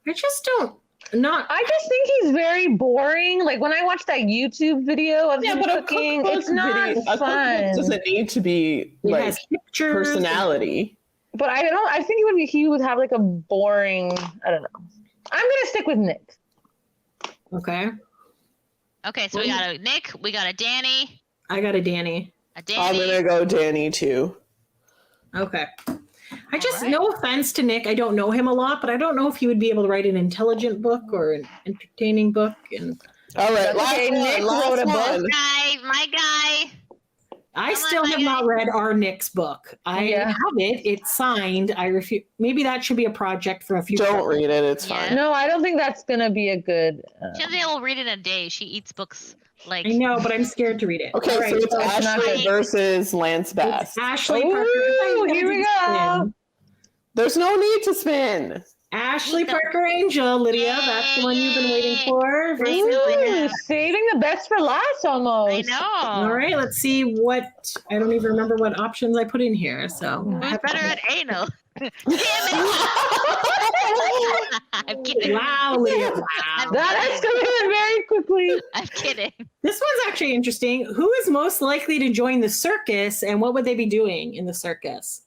I just don't.
I just think he's very boring. Like when I watch that YouTube video of him cooking, it's not fun.
It doesn't need to be like personality.
But I think he would have like a boring, I don't know. I'm gonna stick with Nick.
Okay.
Okay, so we got a Nick, we got a Danny.
I got a Danny.
I'm gonna go Danny too.
Okay. I just, no offense to Nick, I don't know him a lot, but I don't know if he would be able to write an intelligent book or an entertaining book. And
all right,
Nick wrote a book.
My guy.
I still have not read our Nick's book. I have it. It's signed. I refuse. Maybe that should be a project for a future.
Don't read it. It's fine.
No, I don't think that's gonna be a good.
Cinzia will read it in a day. She eats books like.
I know, but I'm scared to read it.
Okay, so it's Ashley versus Lance Bass.
It's Ashley Parker.
Here we go.
There's no need to spin.
Ashley Parker Angel, Lydia. That's the one you've been waiting for.
Ooh, saving the best for last almost.
I know.
All right, let's see what. I don't even remember what options I put in here. So
who's better at anal? Damn it! I'm kidding.
Wow, Lydia. Wow.
That escalated very quickly.
I'm kidding.
This one's actually interesting. Who is most likely to join the circus, and what would they be doing in the circus?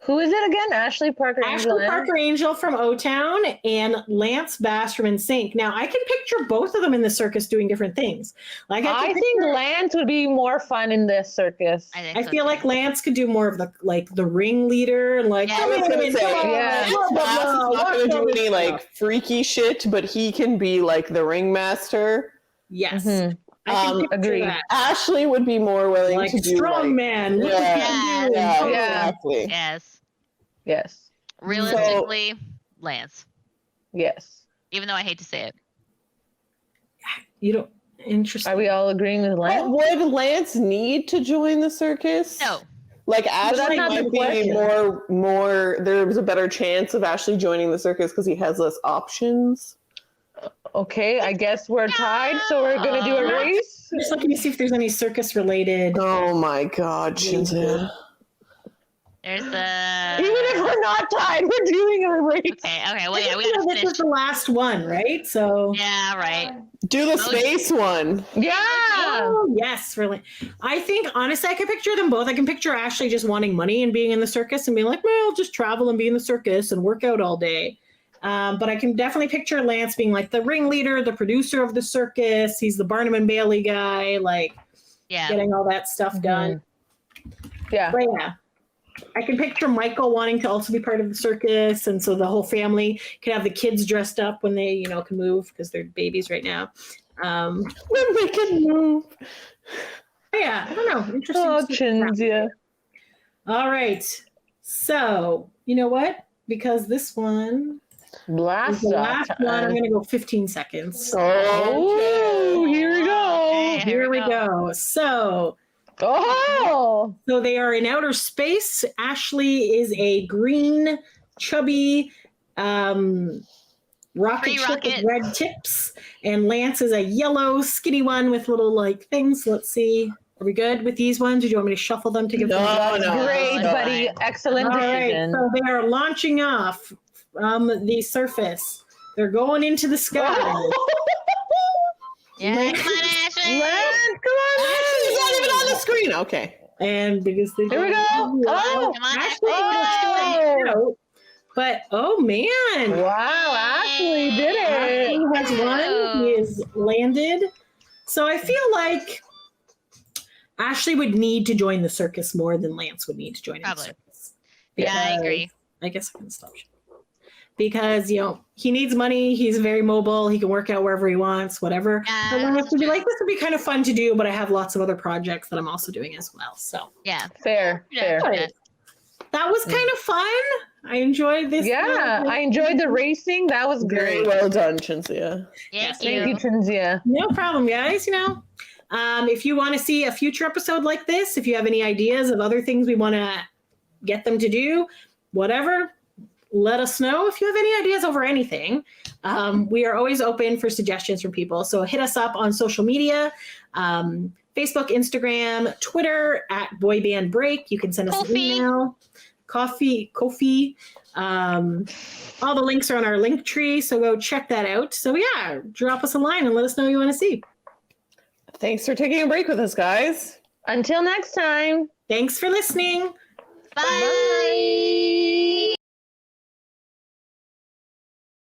Who is it again? Ashley Parker Angel.
Ashley Parker Angel from O-Town and Lance Bass from NSYNC. Now, I can picture both of them in the circus doing different things. Like I think
Lance would be more fun in this circus.
I feel like Lance could do more of the ringleader and like.
Yeah, I was gonna say, Lance Bass is not gonna do any like freaky shit, but he can be like the ringmaster.
Yes.
Mm-hmm.
Agree.
Ashley would be more willing
like
to do
strong man.
Yeah, exactly.
Yes. Realistically, Lance.
Yes.
Even though I hate to say it.
You don't. Interesting.
Are we all agreeing with Lance?
But would Lance need to join the circus?
No.
Like Ashley might be more. There's a better chance of Ashley joining the circus because he has less options.
Okay, I guess we're tied, so we're gonna do a race.
I'm just looking to see if there's any circus related.
Oh my God, Cinzia.
There's
even if we're not tied, we're doing a race.
Okay. Well, yeah, we gotta finish.
This is the last one, right? So
yeah, right.
Do the space one.
Yeah.
Oh, yes, really. I think honestly, I can picture them both. I can picture Ashley just wanting money and being in the circus and being like, "Well, I'll just travel and be in the circus and work out all day." But I can definitely picture Lance being like the ringleader, the producer of the circus. He's the Barnum and Bailey guy, like getting all that stuff done.
Yeah.
But yeah. I can picture Michael wanting to also be part of the circus, and so the whole family can have the kids dressed up when they, can move because they're babies right now.
When they can move.
Yeah, I don't know. Interesting.
Oh, Cinzia.
All right. So, you know what? Because this one is the last one, I'm going to go 15 seconds.
Oh, here we go.
Here we go. So they are in outer space. Ashley is a green, chubby rocket ship with red tips, and Lance is a yellow, skinny one with little things. Let's see. Are we good with these ones? Or do you want me to shuffle them to give them?
Great, buddy. Excellent decision.
Right, so they are launching off from the surface. They're going into the sky.
Yeah, come on, Ashley.
Lance, come on,
Ashley. He's not even on the screen. Okay.
And because they
here we go.
Come on,
Ashley. But oh man!
Wow, Ashley did it.
Ashley has won. He is landed. So I feel like Ashley would need to join the circus more than Lance would need to join the circus.
Yeah, I agree.
I guess I can stop. Because he needs money. He's very mobile. He can work out wherever he wants, whatever. But Lance would be like, this would be kind of fun to do, but I have lots of other projects that I'm also doing as well. So
yeah,
fair.
That was kind of fun. I enjoyed this.
Yeah, I enjoyed the racing. That was
Very
great.
well done, Cinzia.
Yeah,
Thank you, Cinzia.
No problem, guys. If you want to see a future episode like this, if you have any ideas of other things we want to get them to do, whatever, let us know. If you have any ideas over anything, we are always open for suggestions from people. So hit us up on social media, Facebook, Instagram, Twitter at boybandbreak. You can send us an email. Kofi. All the links are on our link tree, so go check that out. So yeah, drop us a line and let us know what you want to see.
Thanks for taking a break with us, guys.
Until next time.
Thanks for listening.
Bye.